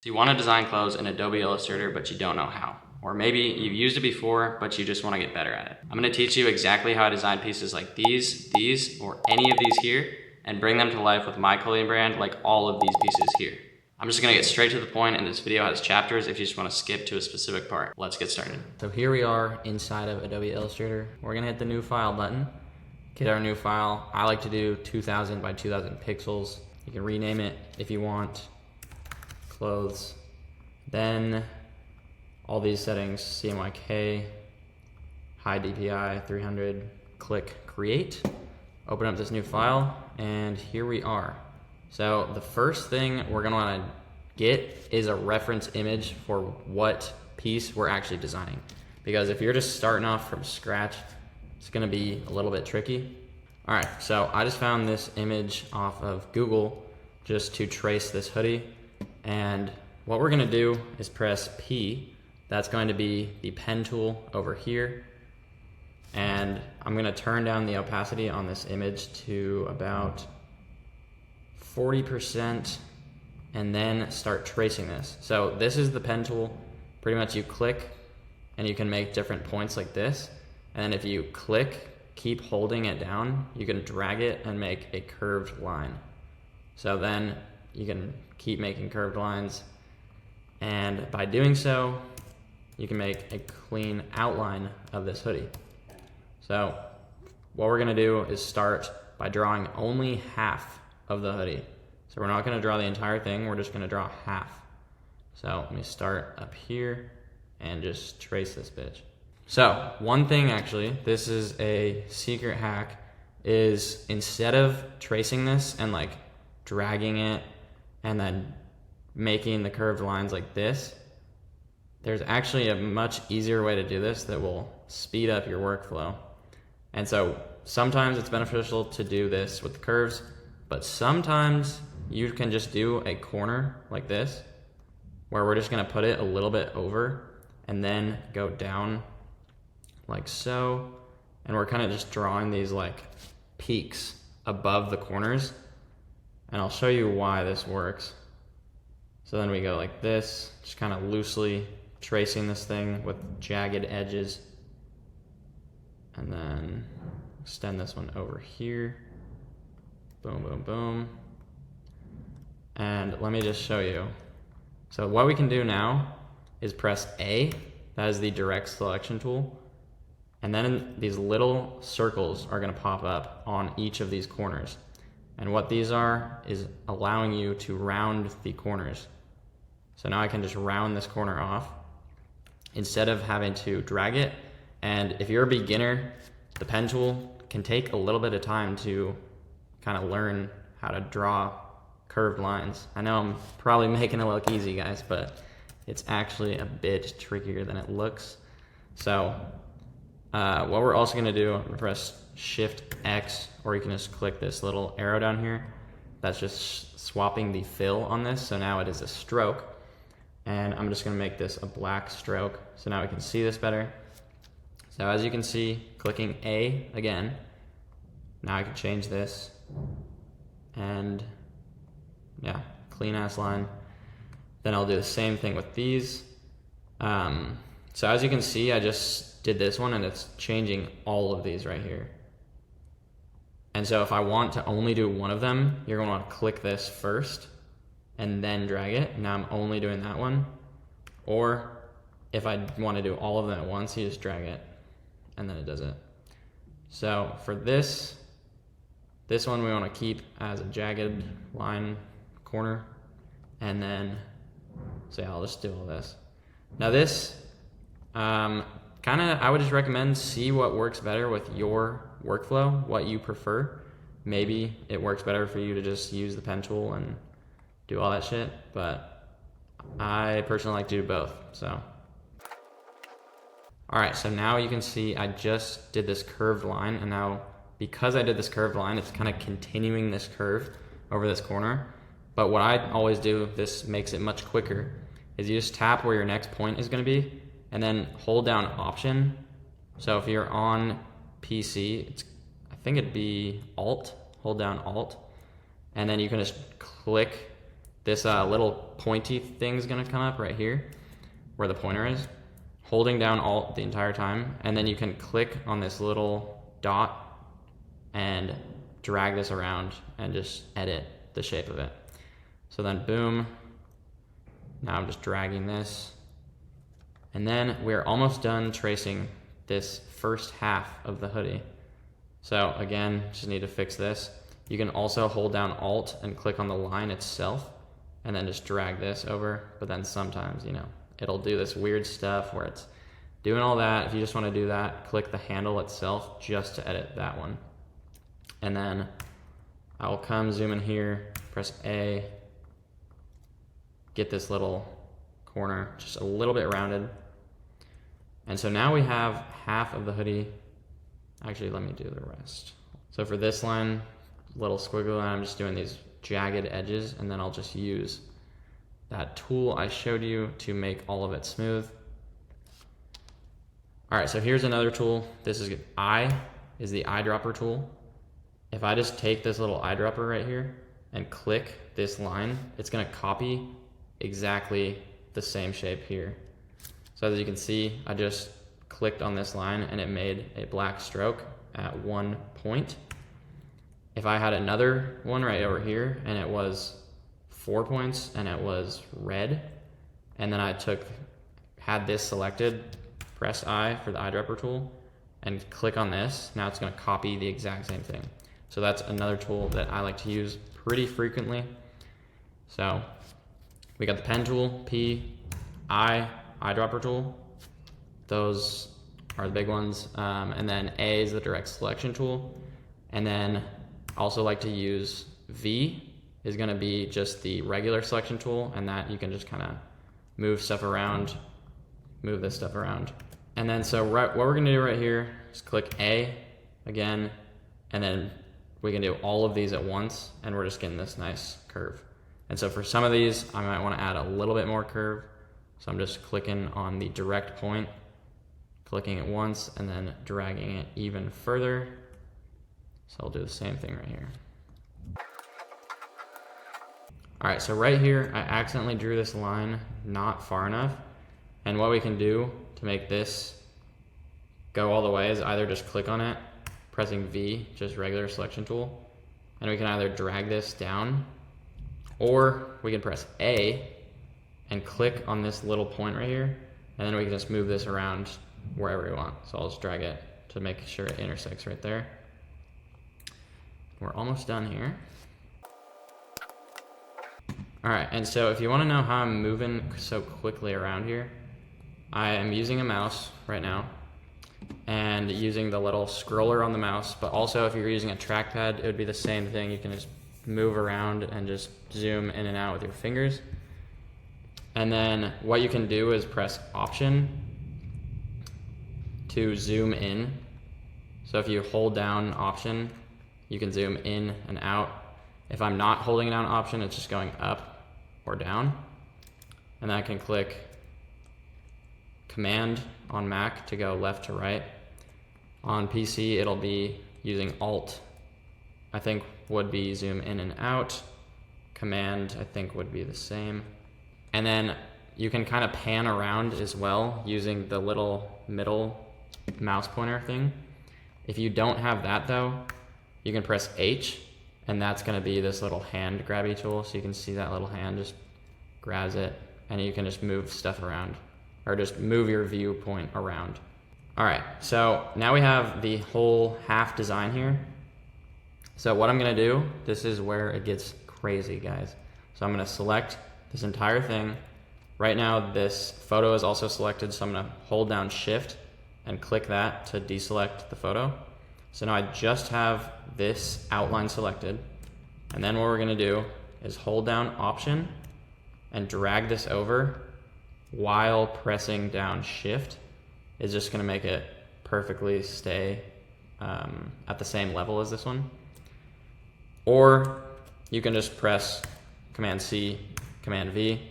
So you want to design clothes in Adobe Illustrator, but you don't know how. Or maybe you've used it before, but you just want to get better at it. I'm going to teach you exactly how I design pieces like these, or any of these here, and bring them to life with my clothing brand like all of these pieces here. I'm just going to get straight to the point, and this video has chapters if you just want to skip to a specific part. Let's get started. So here we are inside of Adobe Illustrator. We're going to hit the new file button, get our new file. I like to do 2000 by 2000 pixels. You can rename it if you want. Clothes, then all these settings, CMYK, high DPI, 300, click create, open up this new file, and here we are. So the first thing we're gonna wanna get is a reference image for what piece we're actually designing. Because if you're just starting off from scratch, it's gonna be a little bit tricky. All right, so I just found this image off of Google just to trace this hoodie. And what we're gonna do is press P. That's going to be the pen tool over here. And I'm gonna turn down the opacity on this image to about 40% and then start tracing this. So this is the pen tool. Pretty much you click and you can make different points like this. And if you click, keep holding it down, you can drag it and make a curved line. So then you can keep making curved lines, and by doing so you can make a clean outline of this hoodie. So what we're gonna do is start by drawing only half of the hoodie. So we're not gonna draw the entire thing, we're just gonna draw half. So let me start up here and just trace this bitch. So one thing, actually, this is a secret hack, is instead of tracing this and like dragging it and then making the curved lines like this, there's actually a much easier way to do this that will speed up your workflow. And so sometimes it's beneficial to do this with the curves, but sometimes you can just do a corner like this, where we're just gonna put it a little bit over and then go down like so. And we're kind of just drawing these like peaks above the corners. And I'll show you why this works. So then we go like this, just kind of loosely tracing this thing with jagged edges. And then extend this one over here. Boom, boom, boom. And let me just show you. So what we can do now is press A, that is the direct selection tool. And then these little circles are gonna pop up on each of these corners. And what these are is allowing you to round the corners. So now I can just round this corner off instead of having to drag it. And if you're a beginner, the pen tool can take a little bit of time to kind of learn how to draw curved lines. I know I'm probably making it look easy, guys, but it's actually a bit trickier than it looks. So what we're also gonna do, I'm gonna press Shift X, or you can just click this little arrow down here. That's just swapping the fill on this, so now it is a stroke. And I'm just gonna make this a black stroke, so now we can see this better. So as you can see, clicking A again, now I can change this. And yeah, clean ass line. Then I'll do the same thing with these. So as you can see, I just did this one and it's changing all of these right here. And so if I want to only do one of them, you're gonna want to click this first and then drag it. Now I'm only doing that one. Or if I want to do all of them at once, you just drag it and then it does it. So for this one we want to keep as a jagged line corner. And then, so yeah, I'll just do all this. Now this, I would just recommend see what works better with your workflow, what you prefer. Maybe it works better for you to just use the pen tool and do all that shit, but I personally like to do both, so. All right, so now you can see I just did this curved line, and now because I did this curved line, it's kind of continuing this curve over this corner. But what I always do, this makes it much quicker, is you just tap where your next point is gonna be, and then hold down Option. So if you're on PC, I think it'd be Alt, hold down Alt, and then you can just click this little pointy thing is gonna come up right here where the pointer is, holding down Alt the entire time, and then you can click on this little dot and drag this around and just edit the shape of it. So then boom, now I'm just dragging this, and then we're almost done tracing this first half of the hoodie. So again, just need to fix this. You can also hold down Alt and click on the line itself and then just drag this over, but then sometimes, you know, it'll do this weird stuff where it's doing all that. If you just want to do that, click the handle itself just to edit that one. And then I'll come zoom in here, press A, get this little corner just a little bit rounded. And so now we have half of the hoodie. Actually, let me do the rest. So for this line, little squiggly line, I'm just doing these jagged edges, and then I'll just use that tool I showed you to make all of it smooth. All right, so here's another tool. This is the eyedropper tool. If I just take this little eyedropper right here and click this line, it's gonna copy exactly the same shape here. So as you can see, I just clicked on this line and it made a black stroke at one point. If I had another one right over here and it was 4 points and it was red, and then I had this selected, press I for the eyedropper tool and click on this, now it's gonna copy the exact same thing. So that's another tool that I like to use pretty frequently. So we got the pen tool, P, I, eyedropper tool. Those are the big ones. And then A is the direct selection tool. And then I also like to use V is gonna be just the regular selection tool, and that you can just kind of move stuff around, move this stuff around. And then so what we're gonna do right here is click A again, and then we can do all of these at once, and we're just getting this nice curve. And so for some of these, I might wanna add a little bit more curve. So I'm just clicking on the direct point, clicking it once, and then dragging it even further. So I'll do the same thing right here. All right, so right here, I accidentally drew this line not far enough. And what we can do to make this go all the way is either just click on it, pressing V, just regular selection tool, and we can either drag this down, or we can press A and click on this little point right here, and then we can just move this around wherever we want. So I'll just drag it to make sure it intersects right there. We're almost done here. All right, and so if you wanna know how I'm moving so quickly around here, I am using a mouse right now and using the little scroller on the mouse, but also if you're using a trackpad, it would be the same thing. You can just move around and just zoom in and out with your fingers. And then what you can do is press Option to zoom in. So if you hold down Option, you can zoom in and out. If I'm not holding down Option, it's just going up or down. And then I can click Command on Mac to go left to right. On PC, it'll be using Alt, I think would be zoom in and out. Command, I think would be the same. And then you can kind of pan around as well using the little middle mouse pointer thing. If you don't have that though, you can press H, and that's gonna be this little hand grabby tool. So you can see that little hand just grabs it, and you can just move stuff around, or just move your viewpoint around. All right, so now we have the whole half design here. So what I'm gonna do, this is where it gets crazy, guys. So I'm gonna select this entire thing. Right now, this photo is also selected, so I'm gonna hold down Shift and click that to deselect the photo. So now I just have this outline selected. And then what we're gonna do is hold down Option and drag this over while pressing down Shift. Is just gonna make it perfectly stay at the same level as this one. Or you can just press Command C, Command V.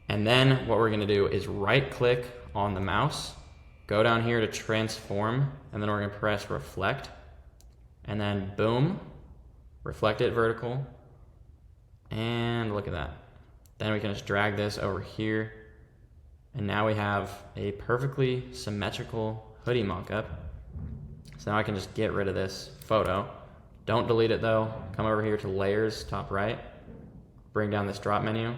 And then what we're gonna do is right click on the mouse, go down here to transform, and then we're gonna press reflect, and then boom, reflect it vertical, And look at that. Then we can just drag this over here. And now we have a perfectly symmetrical hoodie mock-up. So now I can just get rid of this photo. Don't delete it though. Come over here to layers, top right. Bring down this drop menu.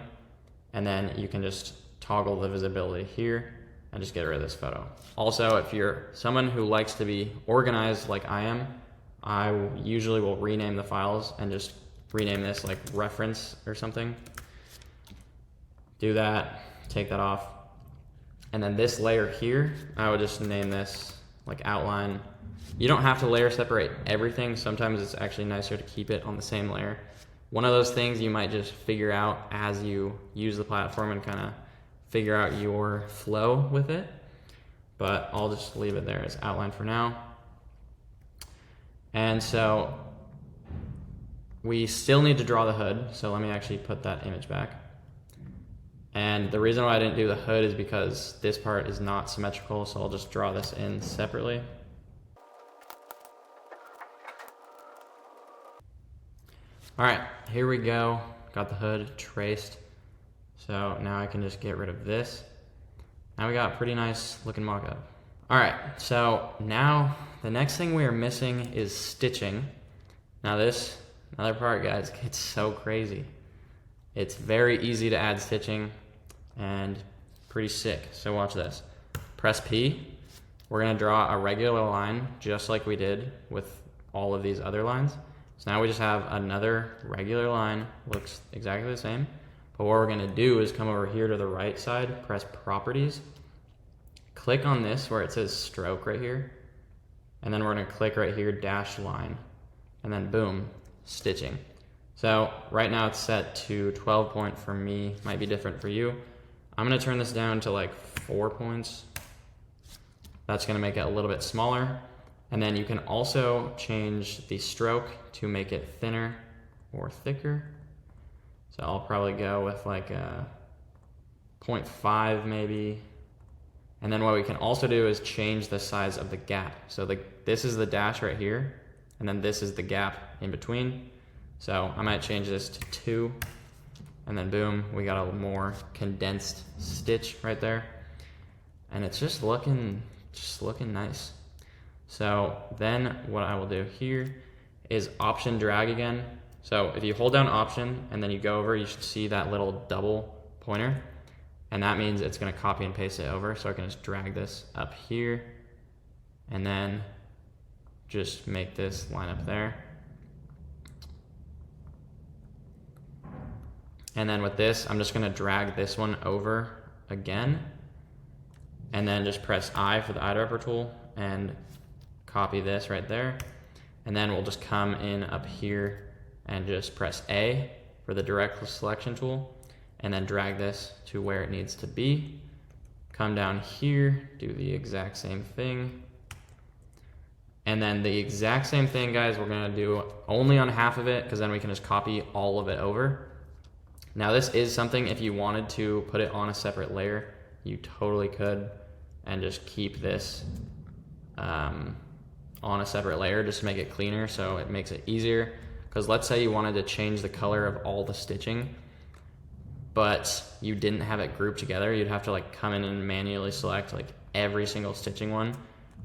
And then you can just toggle the visibility here and just get rid of this photo. Also, if you're someone who likes to be organized like I am, I usually will rename the files and just rename this like reference or something. Do that, take that off. And then this layer here, I would just name this like outline. You don't have to layer separate everything. Sometimes it's actually nicer to keep it on the same layer. One of those things you might just figure out as you use the platform and kind of figure out your flow with it. But I'll just leave it there as outline for now. And so we still need to draw the hood. So let me actually put that image back. And the reason why I didn't do the hood is because this part is not symmetrical. So I'll just draw this in separately. All right, here we go. Got the hood traced. So now I can just get rid of this. Now we got a pretty nice looking mock-up. All right, so now the next thing we are missing is stitching. Now this, another part, guys, gets so crazy. It's very easy to add stitching and pretty sick. So watch this. Press P. We're gonna draw a regular line just like we did with all of these other lines. So now we just have another regular line, looks exactly the same. But what we're gonna do is come over here to the right side, press Properties, click on this where it says stroke right here, and then we're gonna click right here, dash line, and then boom, stitching. So right now it's set to 12 point for me, might be different for you. I'm gonna turn this down to like 4 points. That's gonna make it a little bit smaller. And then you can also change the stroke to make it thinner or thicker. So I'll probably go with like a 0.5 maybe. And then what we can also do is change the size of the gap. So this is the dash right here, and then this is the gap in between. So I might change this to 2, and then boom, we got a more condensed stitch right there. And it's just looking nice. So then what I will do here is Option drag again. So if you hold down Option and then you go over, you should see that little double pointer. And that means it's gonna copy and paste it over. So I can just drag this up here and then just make this line up there. And then with this, I'm just gonna drag this one over again and then just press I for the eyedropper tool and copy this right there. And then we'll just come in up here and just press A for the direct selection tool and then drag this to where it needs to be. Come down here, do the exact same thing. And then the exact same thing, guys, we're gonna do only on half of it because then we can just copy all of it over. Now this is something, if you wanted to put it on a separate layer, you totally could and just keep this on a separate layer just to make it cleaner so it makes it easier. Because let's say you wanted to change the color of all the stitching, but you didn't have it grouped together, you'd have to like come in and manually select like every single stitching one.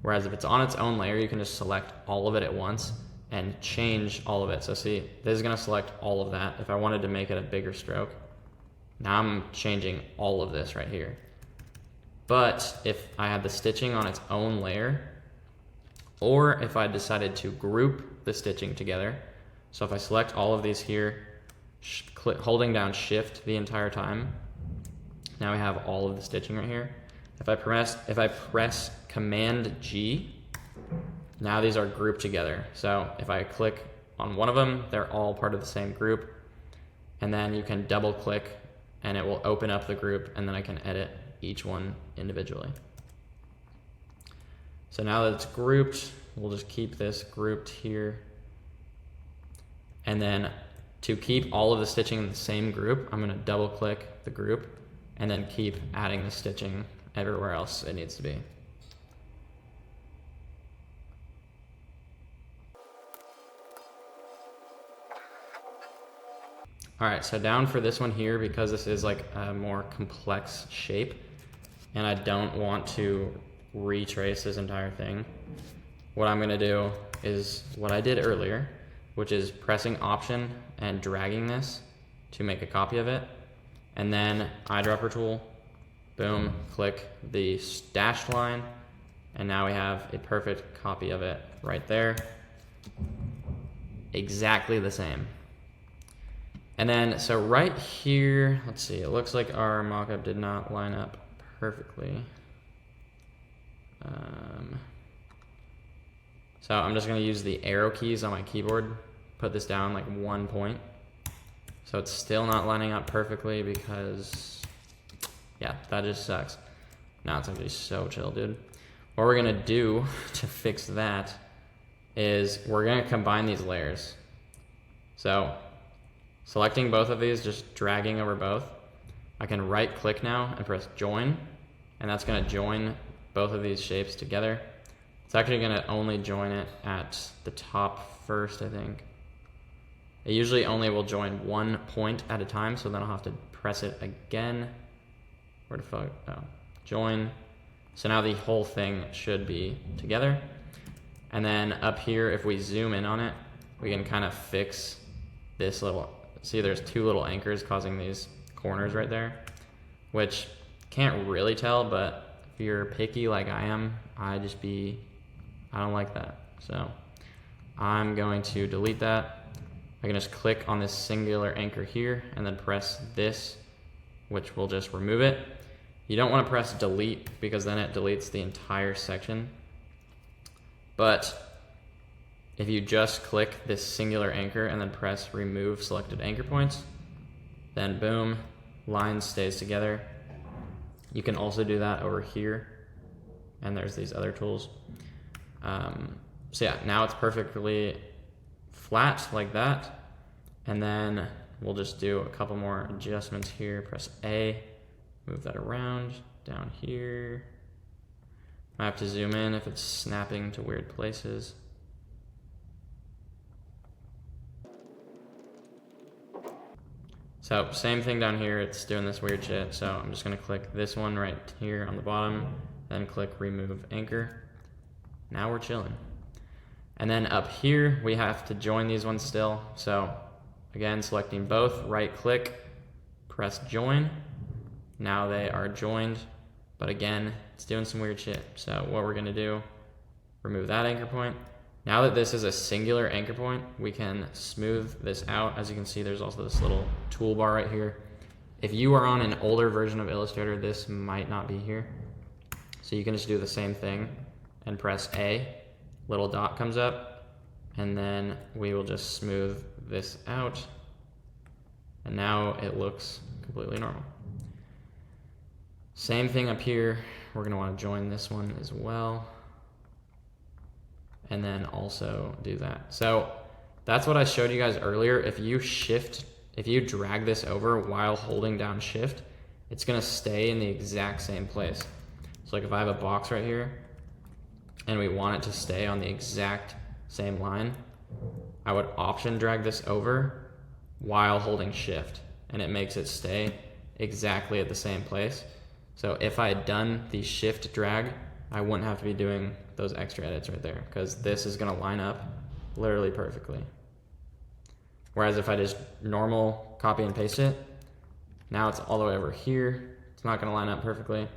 Whereas if it's on its own layer, you can just select all of it at once and change all of it. So see, this is gonna select all of that. If I wanted to make it a bigger stroke, now I'm changing all of this right here. But if I had the stitching on its own layer, or if I decided to group the stitching together, so if I select all of these here, holding down Shift the entire time, now we have all of the stitching right here. If I press Command G, now these are grouped together. So if I click on one of them, they're all part of the same group. And then you can double click and it will open up the group, and then I can edit each one individually. So now that it's grouped, we'll just keep this grouped here. And then to keep all of the stitching in the same group, I'm gonna double click the group and then keep adding the stitching everywhere else it needs to be. All right, so down for this one here, because this is like a more complex shape and I don't want to retrace this entire thing, what I'm gonna do is what I did earlier, which is pressing Option and dragging this to make a copy of it. And then eyedropper tool, boom, click the dashed line, and now we have a perfect copy of it right there. Exactly the same. And then, so right here, let's see, it looks like our mockup did not line up perfectly. So I'm just gonna use the arrow keys on my keyboard, put this down like 1 point. So it's still not lining up perfectly because, yeah, that just sucks. Now it's actually so chill, dude. What we're gonna do to fix that is we're gonna combine these layers. So selecting both of these, just dragging over both, I can right click now and press join, and that's gonna join both of these shapes together. It's actually gonna only join it at the top first, I think. It usually only will join 1 point at a time, so then I'll have to press it again. Where the fuck? Oh, join. So now the whole thing should be together. And then up here, if we zoom in on it, we can kind of fix this little, see there's 2 little anchors causing these corners right there, which can't really tell, but if you're picky like I am, I don't like that. So I'm going to delete that. I can just click on this singular anchor here and then press this, which will just remove it. You don't want to press delete because then it deletes the entire section. But if you just click this singular anchor and then press remove selected anchor points, then boom, line stays together. You can also do that over here, and there's these other tools. So yeah, now it's perfectly flat like that. And then we'll just do a couple more adjustments here. Press A, move that around down here. I have to zoom in if it's snapping to weird places. So same thing down here, it's doing this weird shit. So I'm just gonna click this one right here on the bottom, then click remove anchor. Now we're chilling. And then up here, we have to join these ones still. So again, selecting both, right click, press join. Now they are joined, but again, it's doing some weird shit. So what we're gonna do, remove that anchor point. Now that this is a singular anchor point, we can smooth this out. As you can see, there's also this little toolbar right here. If you are on an older version of Illustrator, this might not be here. So you can just do the same thing and press A, little dot comes up, and then we will just smooth this out. And now it looks completely normal. Same thing up here. We're gonna wanna join this one as well. And then also do that. So that's what I showed you guys earlier. If you drag this over while holding down shift, it's gonna stay in the exact same place. So like if I have a box right here and we want it to stay on the exact same line, I would option drag this over while holding shift, and it makes it stay exactly at the same place. So if I had done the shift drag, I wouldn't have to be doing those extra edits right there, because this is gonna line up literally perfectly. Whereas if I just normal copy and paste it, now it's all the way over here. It's not gonna line up perfectly.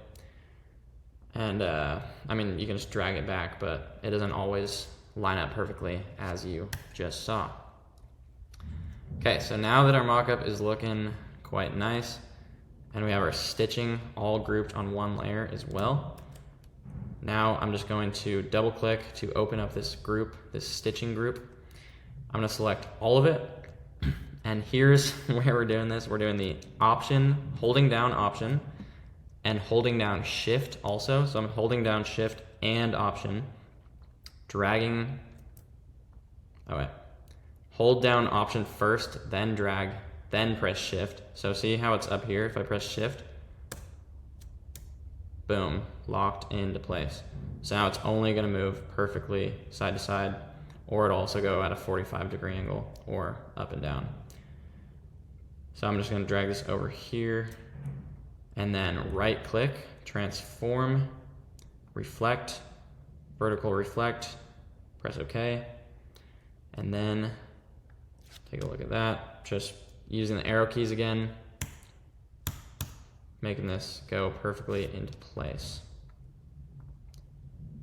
And I mean, you can just drag it back, but it doesn't always line up perfectly as you just saw. Okay, so now that our mockup is looking quite nice, and we have our stitching all grouped on one layer as well, now I'm just going to double click to open up this group, this stitching group. I'm gonna select all of it, and here's where we're doing this. We're doing the option, holding down option, and holding down shift also. So I'm holding down shift and option, dragging, oh wait, hold down option first, then drag, then press shift. So see how it's up here? If I press shift, boom, locked into place. So now it's only gonna move perfectly side to side, or it'll also go at a 45-degree angle or up and down. So I'm just gonna drag this over here and then right click, transform, reflect, vertical reflect, press OK. And then take a look at that. Just using the arrow keys again, making this go perfectly into place.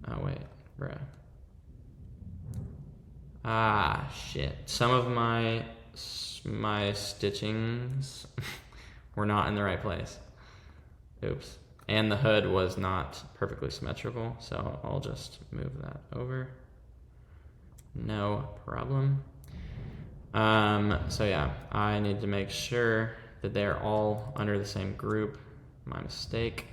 Oh wait, bruh. Ah, shit. Some of my stitchings were not in the right place. Oops. And the hood was not perfectly symmetrical, so I'll just move that over. No problem. So yeah, I need to make sure that they're all under the same group. My mistake.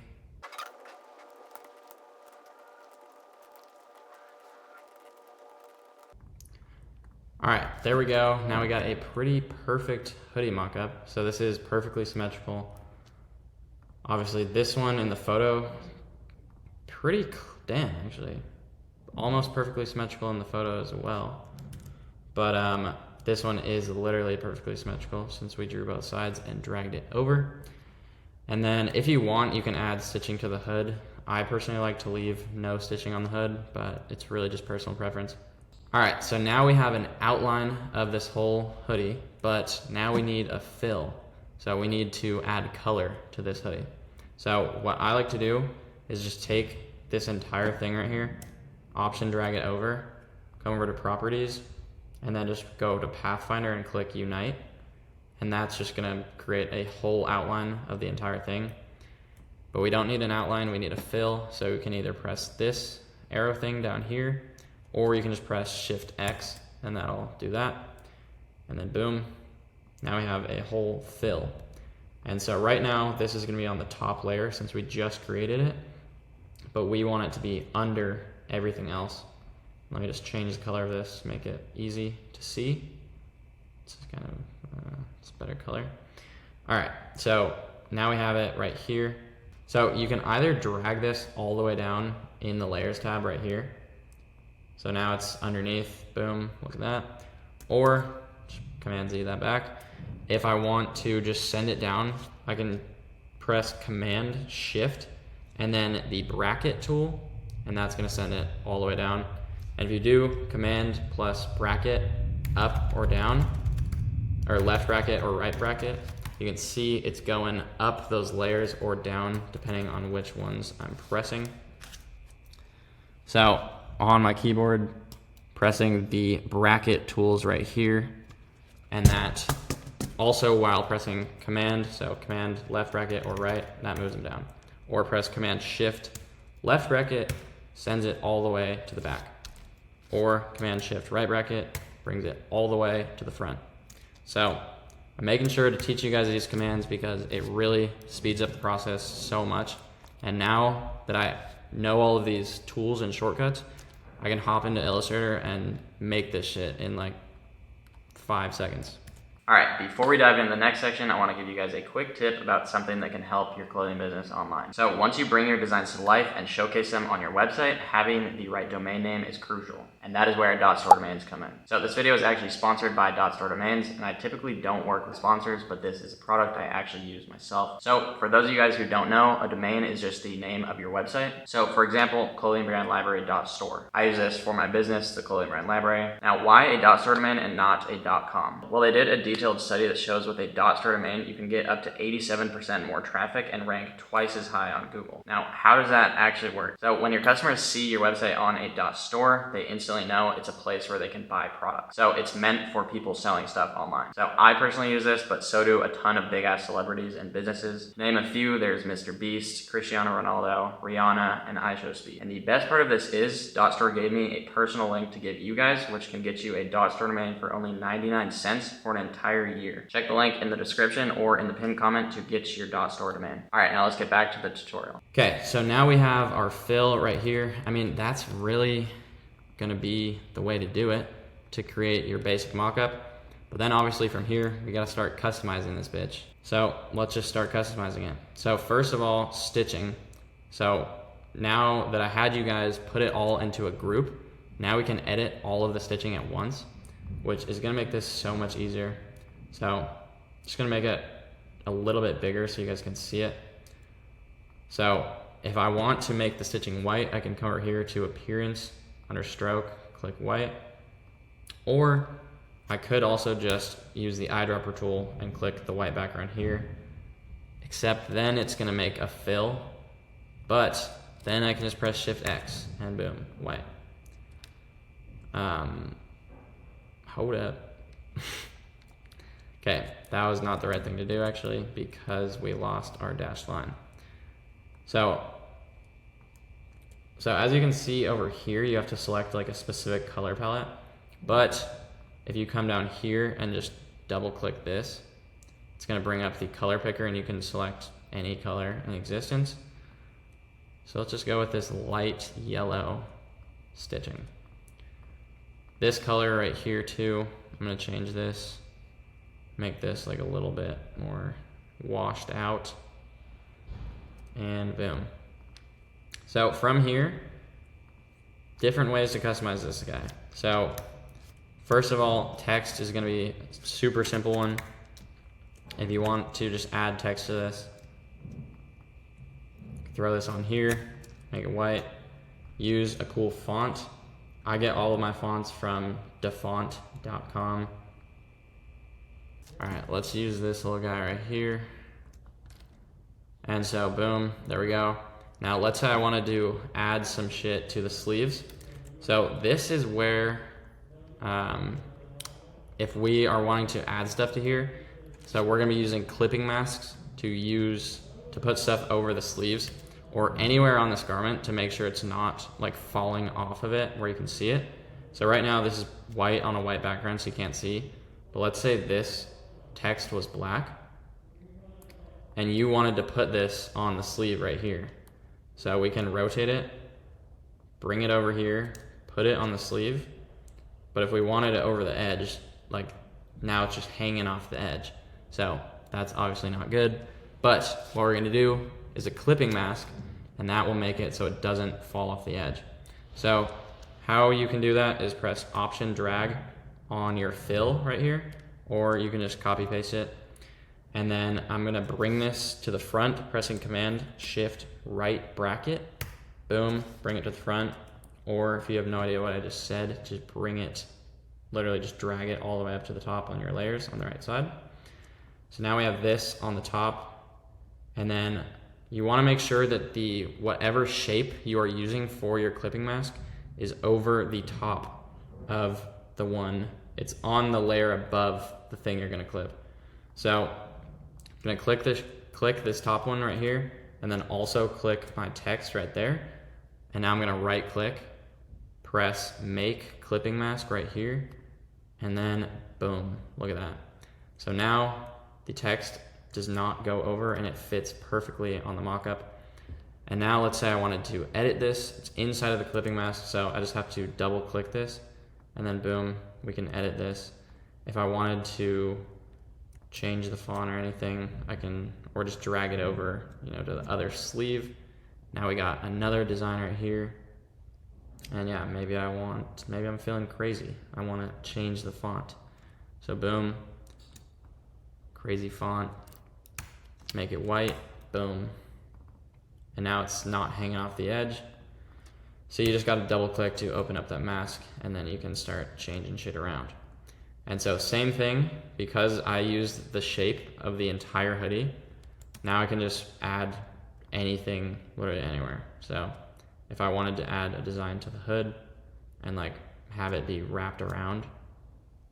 All right, there we go. Now we got a pretty perfect hoodie mock-up. So this is perfectly symmetrical. Obviously this one in the photo, damn, actually. Almost perfectly symmetrical in the photo as well. But this one is literally perfectly symmetrical since we drew both sides and dragged it over. And then if you want, you can add stitching to the hood. I personally like to leave no stitching on the hood, but it's really just personal preference. All right, so now we have an outline of this whole hoodie, but now we need a fill. So we need to add color to this hoodie. So what I like to do is just take this entire thing right here, option drag it over, come over to properties, and then just go to Pathfinder and click Unite. And that's just gonna create a whole outline of the entire thing. But we don't need an outline, we need a fill. So we can either press this arrow thing down here, or you can just press Shift X and that'll do that. And then boom, now we have a whole fill. And so right now, this is gonna be on the top layer since we just created it, but we want it to be under everything else. Let me just change the color of this, make it easy to see. It's kind of, it's a better color. All right, so now we have it right here. So you can either drag this all the way down in the layers tab right here. So now it's underneath, boom, look at that. Or Command Z that back. If I want to just send it down, I can press Command Shift and then the bracket tool, and that's gonna send it all the way down. And if you do Command plus bracket up or down, or left bracket or right bracket, you can see it's going up those layers or down depending on which ones I'm pressing. So on my keyboard, pressing the bracket tools right here, and that also while pressing Command, so Command left bracket or right, that moves them down. Or press Command Shift left bracket, sends it all the way to the back. Or Command Shift right bracket, brings it all the way to the front. So I'm making sure to teach you guys these commands because it really speeds up the process so much. And now that I know all of these tools and shortcuts, I can hop into Illustrator and make this shit in like 5 seconds. All right, before we dive into the next section, I want to give you guys a quick tip about something that can help your clothing business online. So once you bring your designs to life and showcase them on your website, having the right domain name is crucial. And that is where .store domains come in. So this video is actually sponsored by .store domains, and I typically don't work with sponsors, but this is a product I actually use myself. So for those of you guys who don't know, a domain is just the name of your website. So for example, clothingbrandlibrary.store. I use this for my business, the Clothing Brand Library. Now, why a .store domain and not a .com? Well, they did a detailed study that shows with a .store domain, you can get up to 87% more traffic and rank twice as high on Google. Now, how does that actually work? So when your customers see your website on a .store, they instantly know it's a place where they can buy products. So it's meant for people selling stuff online. So I personally use this, but so do a ton of big ass celebrities and businesses. To name a few, there's Mr. Beast, Cristiano Ronaldo, Rihanna, and iShowSpeed. And the best part of this is .store gave me a personal link to give you guys, which can get you a .store domain for only 99 cents for an entire year. Check the link in the description or in the pinned comment to get your .store domain. All right, now let's get back to the tutorial. Okay, so now we have our fill right here. I mean, that's really gonna be the way to do it to create your basic mockup. But then obviously from here, we gotta start customizing this bitch. So let's just start customizing it. So first of all, stitching. So now that I had you guys put it all into a group, now we can edit all of the stitching at once, which is gonna make this so much easier. So Just gonna make it a little bit bigger so you guys can see it. So if I want to make the stitching white, I can come over here to appearance, under stroke, click white. Or I could also just use the eyedropper tool and click the white background here. Except then it's gonna make a fill, but then I can just press Shift X and boom, white. Hold up. Okay, that was not the right thing to do actually, because we lost our dashed line. So as you can see over here, you have to select like a specific color palette. But if you come down here and just double click this, it's gonna bring up the color picker and you can select any color in existence. So let's just go with this light yellow stitching. This color right here too, I'm gonna change this, make this like a little bit more washed out, and boom. So from here, different ways to customize this guy. So first of all, text is gonna be a super simple one. If you want to just add text to this, throw this on here, make it white, use a cool font. I get all of my fonts from defont.com. All right, let's use this little guy right here. And so boom, there we go. Now let's say I want to add some shit to the sleeves. So this is where, if we are wanting to add stuff to here, so we're gonna be using clipping masks to put stuff over the sleeves or anywhere on this garment to make sure it's not like falling off of it where you can see it. So right now this is white on a white background so you can't see, but let's say this text was black and you wanted to put this on the sleeve right here. So we can rotate it, bring it over here, put it on the sleeve. But if we wanted it over the edge, like now it's just hanging off the edge. So that's obviously not good. But what we're gonna do is a clipping mask, and that will make it so it doesn't fall off the edge. So how you can do that is press Option Drag on your fill right here, or you can just copy paste it. And then I'm gonna bring this to the front, pressing Command Shift right bracket, boom, bring it to the front. Or if you have no idea what I just said, just bring it, literally just drag it all the way up to the top on your layers on the right side. So now we have this on the top, and then you wanna make sure that whatever shape you are using for your clipping mask is over the top of the one, it's on the layer above the thing you're gonna clip. So I'm gonna click this top one right here, and then also click my text right there. And now I'm gonna right click, press Make Clipping Mask right here, and then boom, look at that. So now the text does not go over and it fits perfectly on the mockup. And now let's say I wanted to edit this, it's inside of the clipping mask, so I just have to double click this, and then boom, we can edit this. If I wanted to change the font or anything, I can, or just drag it over, to the other sleeve. Now we got another design right here. And yeah, maybe I'm feeling crazy. I want to change the font. So boom, crazy font, make it white, boom. And now it's not hanging off the edge. So you just got to double click to open up that mask, and then you can start changing shit around. And so same thing, because I used the shape of the entire hoodie, now I can just add anything literally anywhere. So if I wanted to add a design to the hood and like have it be wrapped around,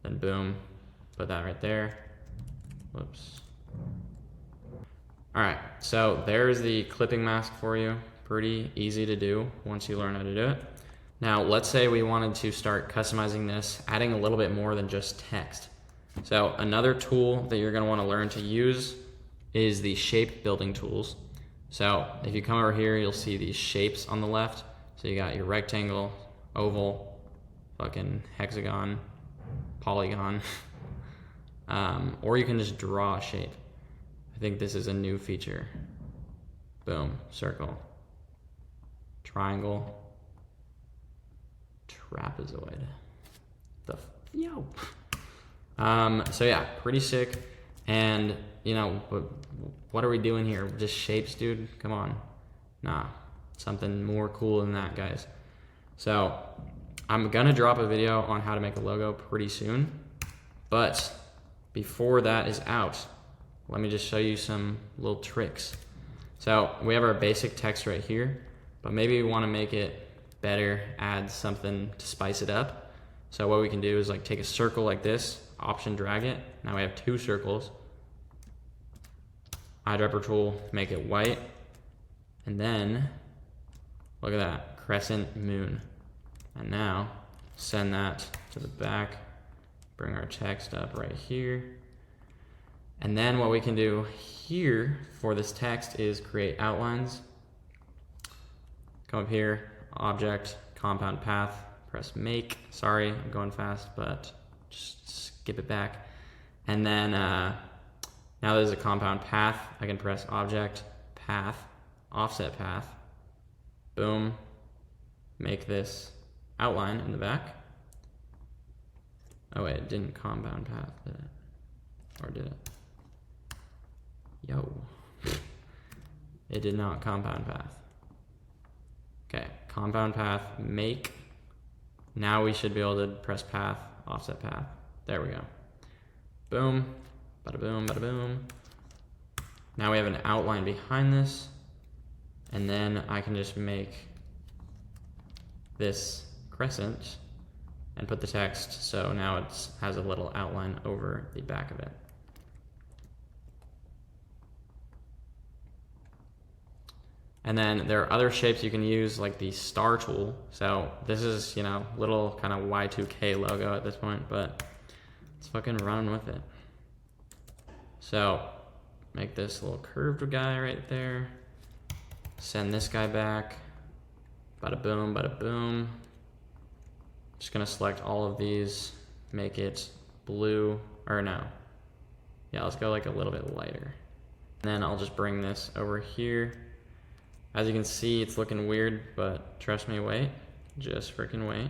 then boom, put that right there. Whoops. All right, so there's the clipping mask for you. Pretty easy to do once you learn how to do it. Now, let's say we wanted to start customizing this, adding a little bit more than just text. So another tool that you're gonna wanna learn to use is the shape building tools. So if you come over here, you'll see these shapes on the left. So you got your rectangle, oval, fucking hexagon, polygon, or you can just draw a shape. I think this is a new feature. Boom, circle, triangle, trapezoid. So yeah, pretty sick. And, you know, what are we doing here? Just shapes, dude? Come on. Nah, something more cool than that, guys. So I'm gonna drop a video on how to make a logo pretty soon, but before that is out, let me just show you some little tricks. So we have our basic text right here, but maybe we wanna make it better, add something to spice it up. So what we can do is like take a circle like this, option drag it. Now we have 2 circles. Eyedropper tool, make it white. And then, look at that, crescent moon. And now, send that to the back, bring our text up right here. And then what we can do here for this text is create outlines. Come up here, object, compound path, press make. Sorry, I'm going fast, but just skip it back. And then now there's a compound path. I can press object, path, offset path. Boom. Make this outline in the back. Oh wait, it didn't compound path, did it? Or did it? Yo. It did not compound path. Okay, compound path, make. Now we should be able to press path, offset path. There we go. Boom, bada boom, bada boom. Now we have an outline behind this, and then I can just make this crescent and put the text, so now it has a little outline over the back of it. And then there are other shapes you can use, like the star tool. So this is, you know, little kind of Y2K logo at this point, but it's fucking running with it. So make this little curved guy right there. Send this guy back. Bada boom, bada boom. Just gonna select all of these, make it blue, or no. Yeah, let's go like a little bit lighter. And then I'll just bring this over here. As you can see, it's looking weird, but trust me, wait. Just freaking wait.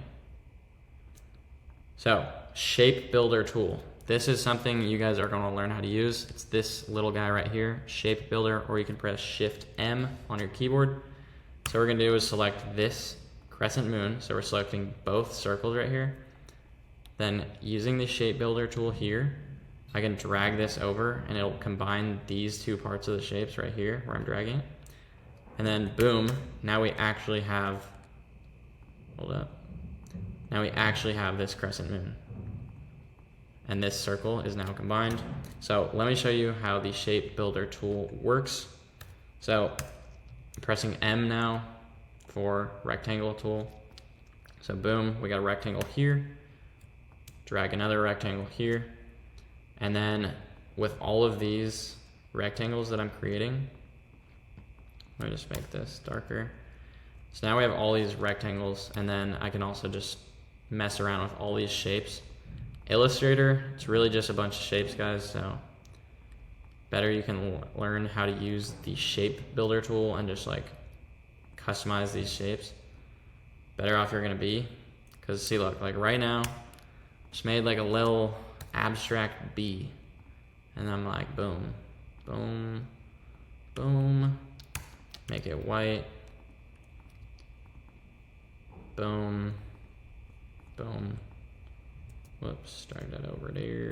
So, shape builder tool. This is something you guys are gonna learn how to use. It's this little guy right here, shape builder, or you can press Shift M on your keyboard. So what we're gonna do is select this crescent moon. So we're selecting both circles right here. Then using the shape builder tool here, I can drag this over and it'll combine these 2 parts of the shapes right here where I'm dragging. And then boom, now we actually have, hold up. Now we actually have this crescent moon. And this circle is now combined. So let me show you how the shape builder tool works. So I'm pressing M now for rectangle tool. So boom, we got a rectangle here. Drag another rectangle here. And then with all of these rectangles that I'm creating, let me just make this darker. So now we have all these rectangles, and then I can also just mess around with all these shapes. Illustrator, it's really just a bunch of shapes, guys, so better you can learn how to use the shape builder tool and just like customize these shapes, better off you're gonna be. Because see, look, like right now, just made like a little abstract bee, and I'm like boom, boom, boom. Make it white. Boom. Boom. Whoops, start that over there.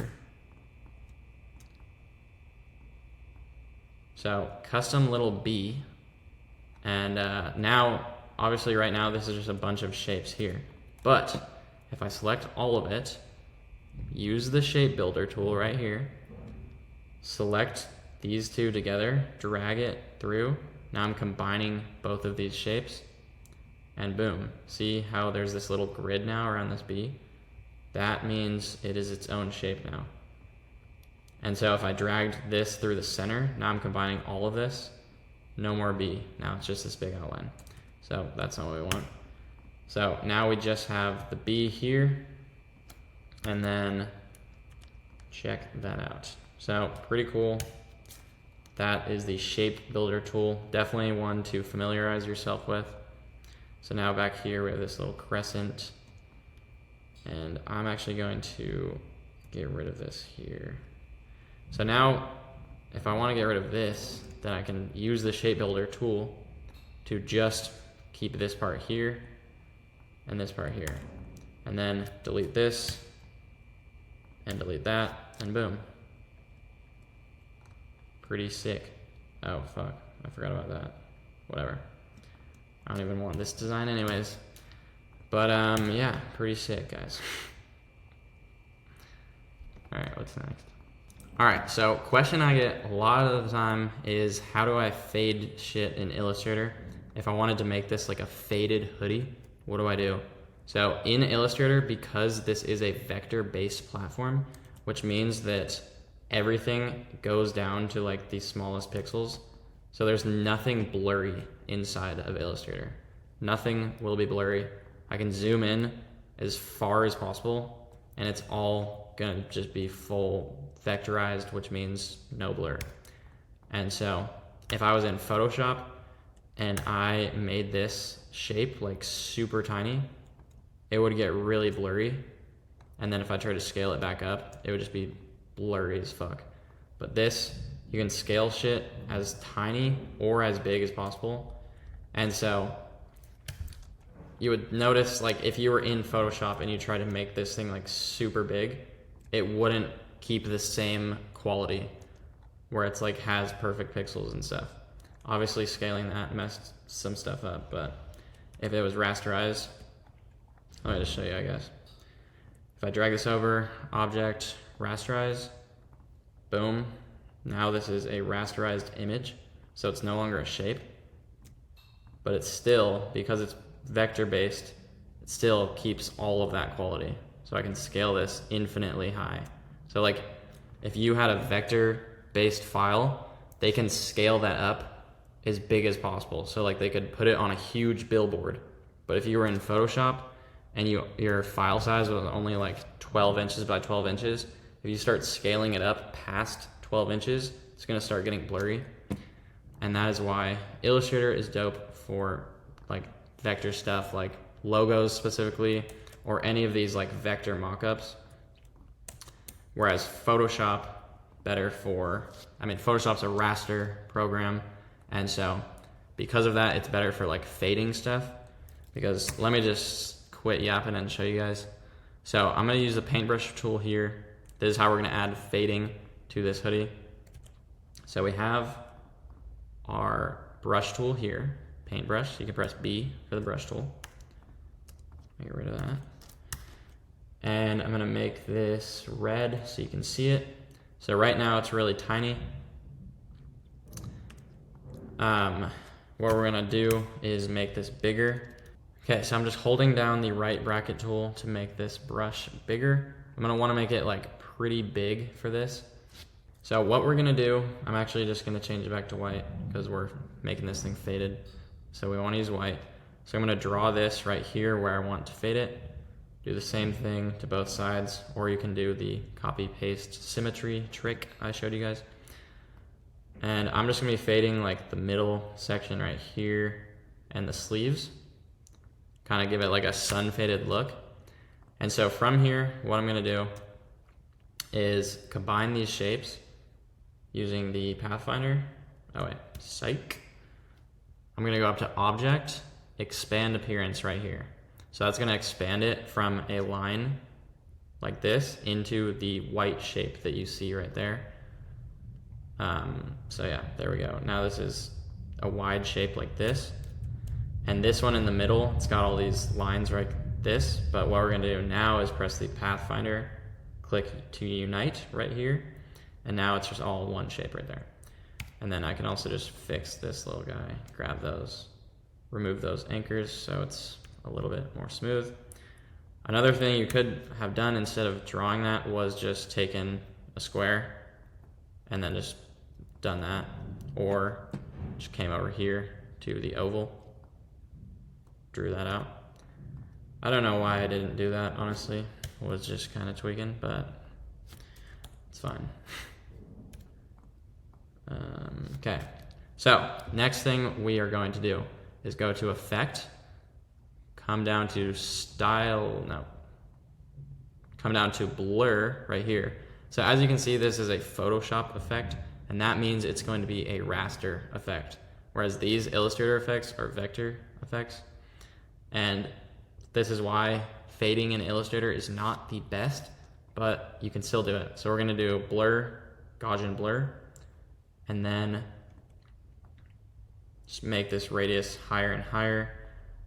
So, custom little bee. And now, obviously right now, this is just a bunch of shapes here. But, if I select all of it, use the shape builder tool right here, select these 2 together, drag it through. Now I'm combining both of these shapes, and boom. See how there's this little grid now around this bee? That means it is its own shape now. And so if I dragged this through the center, now I'm combining all of this. No more bee. Now it's just this big outline. So that's not what we want. So now we just have the bee here, and then check that out. So pretty cool. That is the shape builder tool. Definitely one to familiarize yourself with. So now back here we have this little crescent, and I'm actually going to get rid of this here. So now, if I want to get rid of this, then I can use the shape builder tool to just keep this part here and this part here. And then delete this and delete that, and boom. Pretty sick. Oh, fuck. I forgot about that. Whatever. I don't even want this design anyways. But, yeah, pretty sick, guys. Alright, what's next? Alright, so question I get a lot of the time is how do I fade shit in Illustrator? If I wanted to make this like a faded hoodie, what do I do? So in Illustrator, because this is a vector-based platform, which means that everything goes down to like the smallest pixels. So there's nothing blurry inside of Illustrator. Nothing will be blurry. I can zoom in as far as possible, and it's all gonna just be full vectorized, which means no blur. And so if I was in Photoshop and I made this shape like super tiny, it would get really blurry. And then if I try to scale it back up, it would just be blurry as fuck. But this, you can scale shit as tiny or as big as possible. And so you would notice, like, if you were in Photoshop and you try to make this thing like super big, it wouldn't keep the same quality where it's like has perfect pixels and stuff. Obviously scaling that messed some stuff up, but if it was rasterized, let me just show you, I guess. If I drag this over, object, rasterize, boom. Now this is a rasterized image, so it's no longer a shape, but it's still, because it's vector based, it still keeps all of that quality. So I can scale this infinitely high. So like if you had a vector based file, they can scale that up as big as possible. So like they could put it on a huge billboard. But if you were in Photoshop and your file size was only like 12 inches by 12 inches, if you start scaling it up past 12 inches, it's gonna start getting blurry. And that is why Illustrator is dope for like vector stuff, like logos specifically, or any of these like vector mockups. Whereas Photoshop, better for, I mean, Photoshop's a raster program. And so because of that, it's better for like fading stuff. Because let me just quit yapping and show you guys. So I'm gonna use the paintbrush tool here. This is how we're gonna add fading to this hoodie. So we have our brush tool here, paintbrush. You can press B for the brush tool. Get rid of that. And I'm gonna make this red so you can see it. So right now it's really tiny. What we're gonna do is make this bigger. Okay, so I'm just holding down the right bracket tool to make this brush bigger. I'm gonna wanna make it like pretty big for this. So what we're gonna do, I'm actually just gonna change it back to white because we're making this thing faded. So we wanna use white. So I'm gonna draw this right here where I want to fade it. Do the same thing to both sides, or you can do the copy paste symmetry trick I showed you guys. And I'm just gonna be fading like the middle section right here and the sleeves. Kind of give it like a sun faded look. And so from here, what I'm gonna do is combine these shapes using the Pathfinder. Oh wait, psych. I'm gonna go up to Object, Expand Appearance right here. So that's gonna expand it from a line like this into the white shape that you see right there. So yeah, there we go. Now this is a wide shape like this. And this one in the middle, it's got all these lines like this, but what we're gonna do now is press the Pathfinder, click to unite right here, and now it's just all one shape right there. And then I can also just fix this little guy, grab those, remove those anchors so it's a little bit more smooth. Another thing you could have done instead of drawing that was just taken a square and then just done that, or just came over here to the oval, drew that out. I don't know why I didn't do that, honestly. I was just kind of tweaking, but it's fine. Okay, so next thing we are going to do is go to Effect, come down to Style, no, come down to Blur right here. So as you can see, this is a Photoshop effect, and that means it's going to be a raster effect. Whereas these Illustrator effects are vector effects. And this is why fading in Illustrator is not the best, but you can still do it. So we're gonna do blur, Gaussian blur, and then just make this radius higher and higher.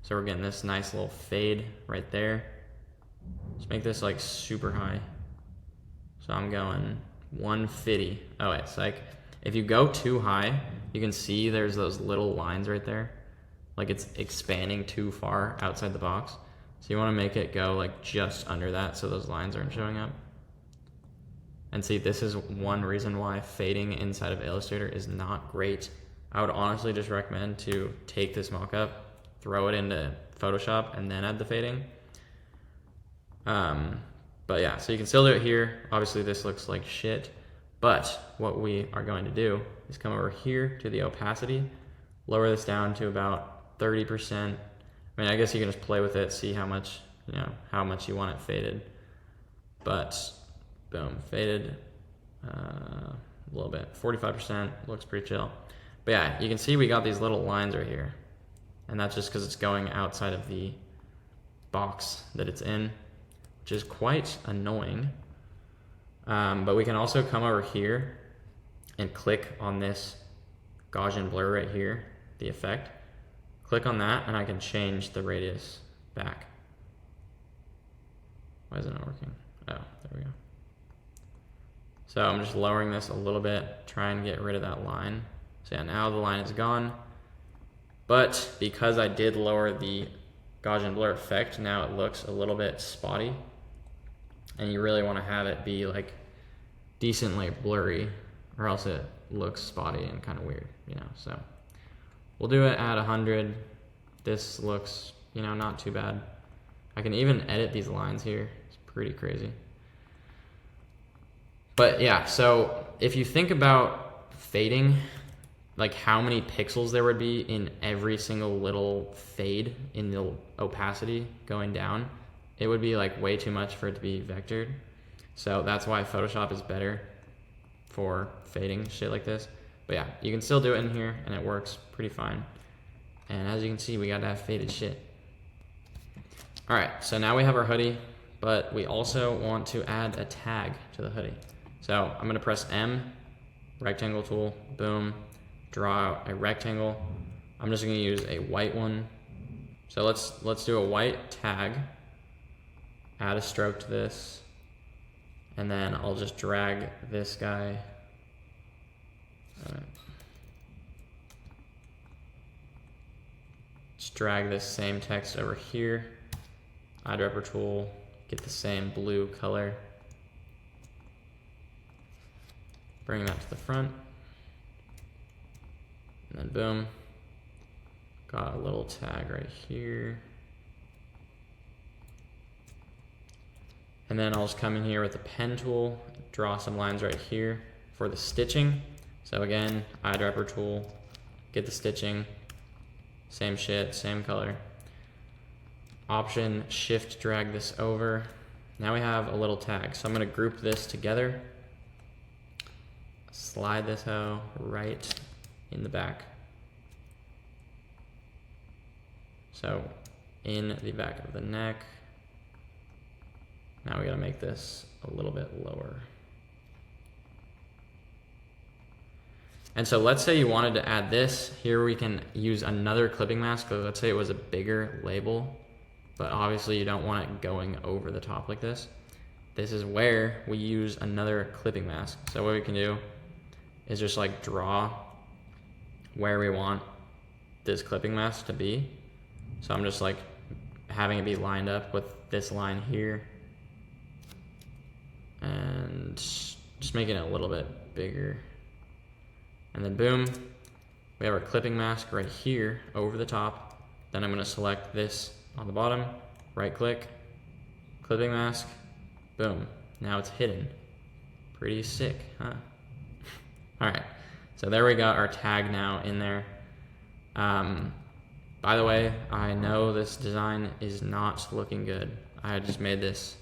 So we're getting this nice little fade right there. Just make this like super high. So I'm going 150. Oh, it's like, if you go too high, you can see there's those little lines right there. Like it's expanding too far outside the box. So you want to make it go like just under that so those lines aren't showing up. And see, this is one reason why fading inside of Illustrator is not great. I would honestly just recommend to take this mockup, throw it into Photoshop, and then add the fading. But yeah, so you can still do it here. Obviously this looks like shit, but what we are going to do is come over here to the opacity, lower this down to about 30%. I mean, I guess you can just play with it, see how much, how much you want it faded. But boom, faded a little bit, 45%, looks pretty chill. But yeah, you can see we got these little lines right here. And that's just because it's going outside of the box that it's in, which is quite annoying. But we can also come over here and click on this Gaussian blur right here, the effect. Click on that and I can change the radius back. Why is it not working? Oh, there we go. So I'm just lowering this a little bit, try and get rid of that line. So yeah, now the line is gone. But because I did lower the Gaussian blur effect, now it looks a little bit spotty. And you really want to have it be like decently blurry, or else it looks spotty and kind of weird, so we'll do it at 100. This looks, not too bad. I can even edit these lines here. It's pretty crazy. But yeah, so if you think about fading, like how many pixels there would be in every single little fade in the opacity going down, it would be like way too much for it to be vectored. So that's why Photoshop is better for fading shit like this. But yeah, you can still do it in here and it works pretty fine. And as you can see, we got to have faded shit. All right, so now we have our hoodie, but we also want to add a tag to the hoodie. So I'm gonna press M, rectangle tool, boom, draw out a rectangle. I'm just gonna use a white one. So let's do a white tag, add a stroke to this, and then I'll just drag this guy. Just drag this same text over here, eyedropper tool, get the same blue color, bring that to the front, and then boom, got a little tag right here. And then I'll just come in here with the pen tool, draw some lines right here for the stitching. So again, eyedropper tool, get the stitching, same shit, same color. Option, shift, drag this over. Now we have a little tag. So I'm gonna group this together, slide this hoe right in the back. So in the back of the neck. Now we gotta make this a little bit lower. And so let's say you wanted to add this. Here we can use another clipping mask. So let's say it was a bigger label, but obviously you don't want it going over the top like this. This is where we use another clipping mask. So what we can do is just like draw where we want this clipping mask to be. So I'm just like having it be lined up with this line here, and just making it a little bit bigger. And then boom, we have our clipping mask right here over the top. Then I'm gonna select this on the bottom, right click, clipping mask, boom. Now it's hidden. Pretty sick, huh? All right, so there we got our tag now in there. By the way, I know this design is not looking good. I just made this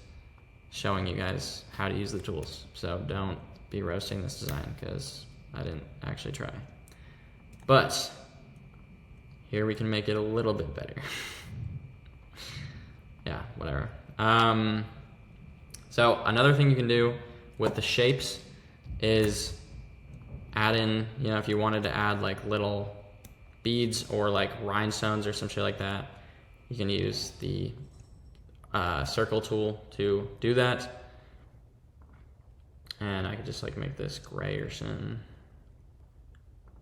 showing you guys how to use the tools. So don't be roasting this design because I didn't actually try. But here we can make it a little bit better. Yeah, whatever. So another thing you can do with the shapes is add in, you know, if you wanted to add like little beads or like rhinestones or some shit like that, you can use the circle tool to do that. And I could just like make this gray or something.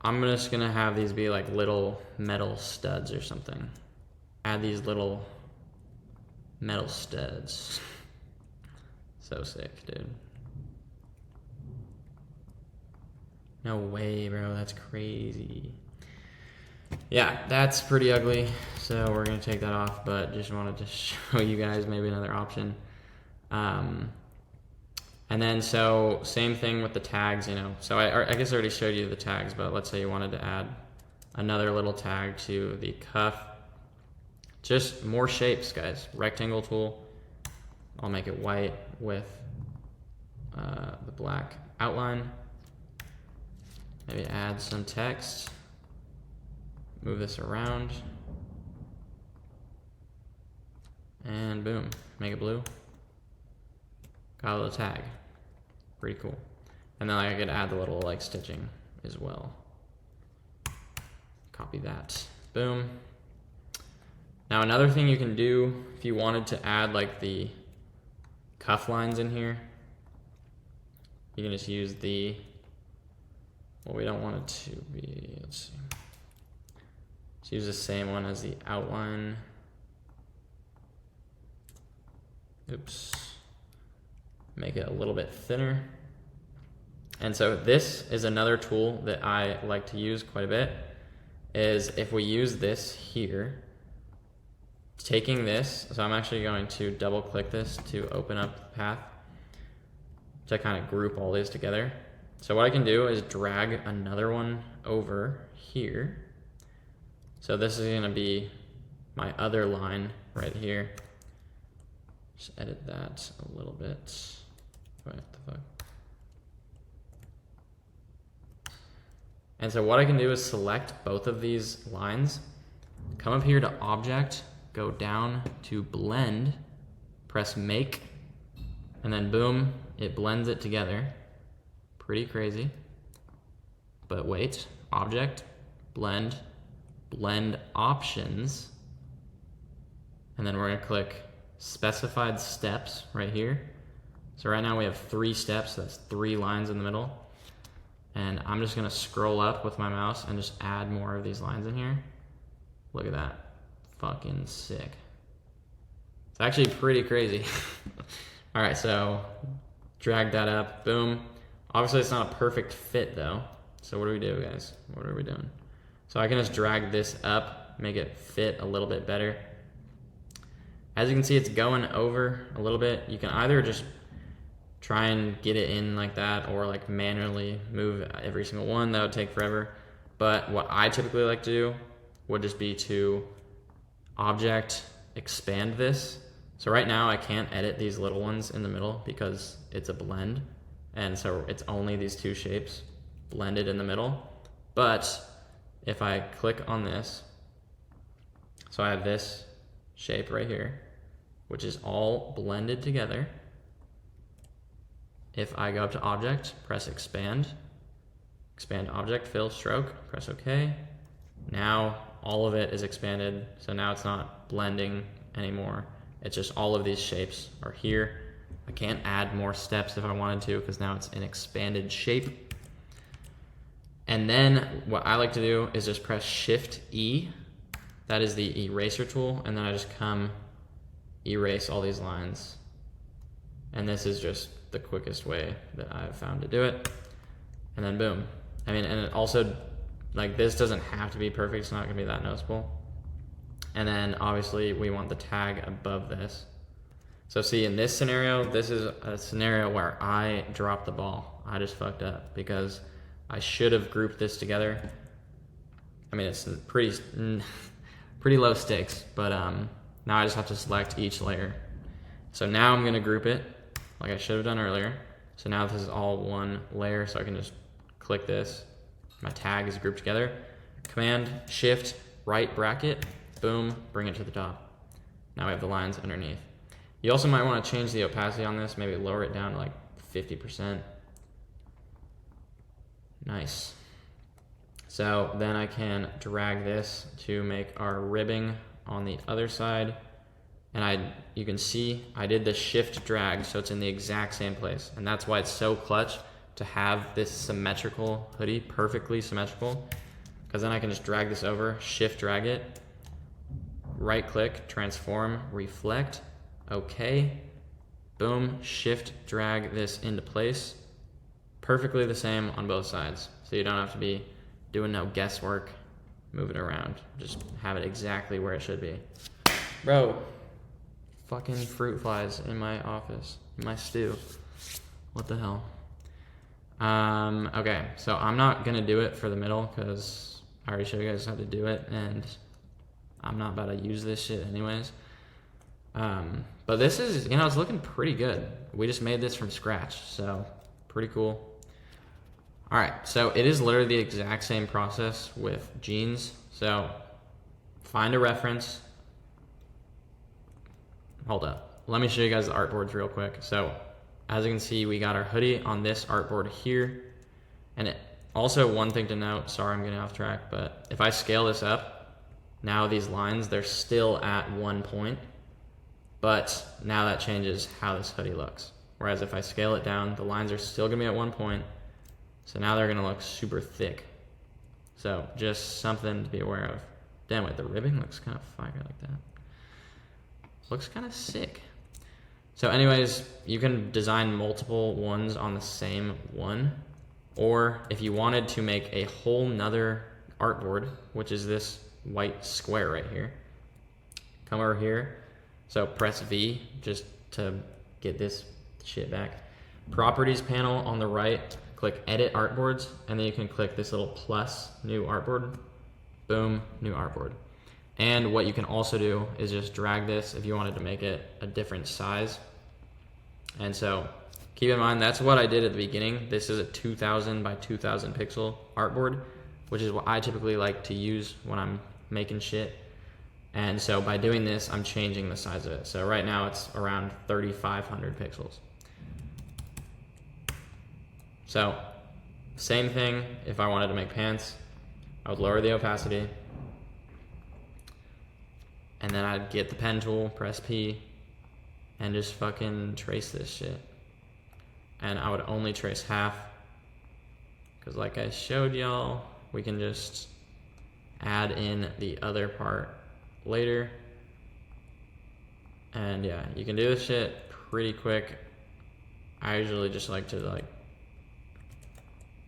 I'm just gonna have these be like little metal studs or something. Add these little metal studs. So sick, dude. No way, bro, that's crazy. Yeah, that's pretty ugly, so we're gonna take that off, but just wanted to show you guys maybe another option. And then, so same thing with the tags, you know. So I guess I already showed you the tags, but let's say you wanted to add another little tag to the cuff. Just more shapes, guys. Rectangle tool. I'll make it white with the black outline. Maybe add some text. Move this around. And boom, make it blue. Got a little tag. Pretty cool. And then I could add the little like stitching as well. Copy that. Boom. Now another thing you can do if you wanted to add like the cuff lines in here, you can just use the, well, we don't want it to be, let's see. Let's use the same one as the outline. Oops. Make it a little bit thinner. And so this is another tool that I like to use quite a bit, is if we use this here, taking this, so I'm actually going to double click this to open up the path to kind of group all these together. So what I can do is drag another one over here. So this is gonna be my other line right here. Just edit that a little bit. What the fuck? And so what I can do is select both of these lines, come up here to Object, go down to Blend, press Make, and then boom, it blends it together. Pretty crazy. But wait, Object, Blend, Blend Options, and then we're gonna click Specified Steps right here. So right now we have 3 steps, so that's 3 lines in the middle. And I'm just gonna scroll up with my mouse and just add more of these lines in here. Look at that, fucking sick. It's actually pretty crazy. All right, so drag that up, boom. Obviously it's not a perfect fit though. So what do we do, guys? What are we doing? So I can just drag this up, make it fit a little bit better. As you can see, it's going over a little bit. You can either just try and get it in like that or like manually move every single one. That would take forever. But what I typically like to do would just be to Object, expand this. So right now I can't edit these little ones in the middle because it's a blend. And so it's only these 2 shapes blended in the middle. But if I click on this, so I have this shape right here, which is all blended together. If I go up to Object, press Expand, expand Object, Fill, Stroke, press OK. Now all of it is expanded, so now it's not blending anymore. It's just all of these shapes are here. I can't add more steps if I wanted to because now it's an expanded shape. And then what I like to do is just press Shift E. That is the eraser tool, and then I just come erase all these lines. And this is just the quickest way that I've found to do it. And then boom. I mean, and it also, like, this doesn't have to be perfect, it's not gonna be that noticeable. And then obviously we want the tag above this. So see, in this scenario, this is a scenario where I dropped the ball. I just fucked up because I should have grouped this together. I mean, it's pretty low stakes, but now I just have to select each layer. So now I'm gonna group it. like I should have done earlier. So now this is all one layer, so I can just click this. My tag is grouped together. Command, Shift, right bracket, boom, bring it to the top. Now we have the lines underneath. You also might want to change the opacity on this, maybe lower it down to like 50%. Nice. So then I can drag this to make our ribbing on the other side. And you can see I did the shift drag, so it's in the exact same place. And that's why it's so clutch to have this symmetrical hoodie, perfectly symmetrical, because then I can just drag this over, shift drag it, right click, transform, reflect, okay, boom, shift drag this into place. Perfectly the same on both sides. So you don't have to be doing no guesswork, moving around. Just have it exactly where it should be. Bro. Fucking fruit flies in my office, in my stew. What the hell? Okay, so I'm not gonna do it for the middle because I already showed you guys how to do it, and I'm not about to use this shit anyways. But this is, it's looking pretty good. We just made this from scratch, so pretty cool. All right, so it is literally the exact same process with jeans. So find a reference. Hold up. Let me show you guys the artboards real quick. So as you can see, we got our hoodie on this artboard here. And also one thing to note, sorry I'm getting off track, but if I scale this up, now these lines, they're still at 1 point, but now that changes how this hoodie looks. Whereas if I scale it down, the lines are still gonna be at 1 point, so now they're gonna look super thick. So just something to be aware of. Damn, wait, the ribbing looks kind of fire like that. Looks kind of sick. So anyways, you can design multiple ones on the same one, or if you wanted to make a whole nother artboard, which is this white square right here, come over here. So press V just to get this shit back. Properties panel on the right, click edit artboards, and then you can click this little plus, new artboard, boom, new artboard. And what you can also do is just drag this if you wanted to make it a different size. And so keep in mind, that's what I did at the beginning. This is a 2000 by 2000 pixel artboard, which is what I typically like to use when I'm making shit. And so by doing this, I'm changing the size of it. So right now it's around 3,500 pixels. So same thing, if I wanted to make pants, I would lower the opacity, and then I'd get the pen tool, press P, and just fucking trace this shit. And I would only trace half, because like I showed y'all, we can just add in the other part later. And yeah, you can do this shit pretty quick. I usually just like to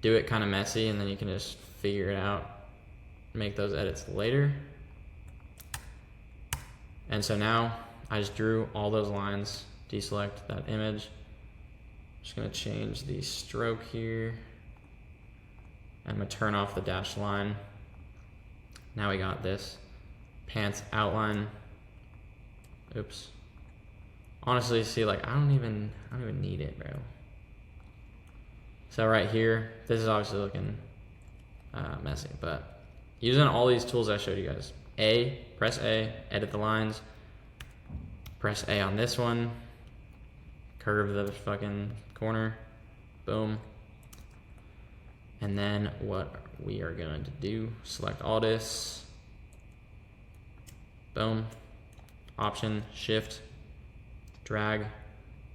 do it kind of messy, and then you can just figure it out, make those edits later. And so now I just drew all those lines, deselect that image. Just gonna change the stroke here. I'm gonna turn off the dashed line. Now we got this pants outline. Oops. Honestly, see, like I don't even need it, bro. So right here, this is obviously looking messy, but using all these tools I showed you guys. Press A, edit the lines. Press A on this one. Curve the fucking corner. Boom. And then what we are going to do, select all this. Boom. Option, Shift, drag,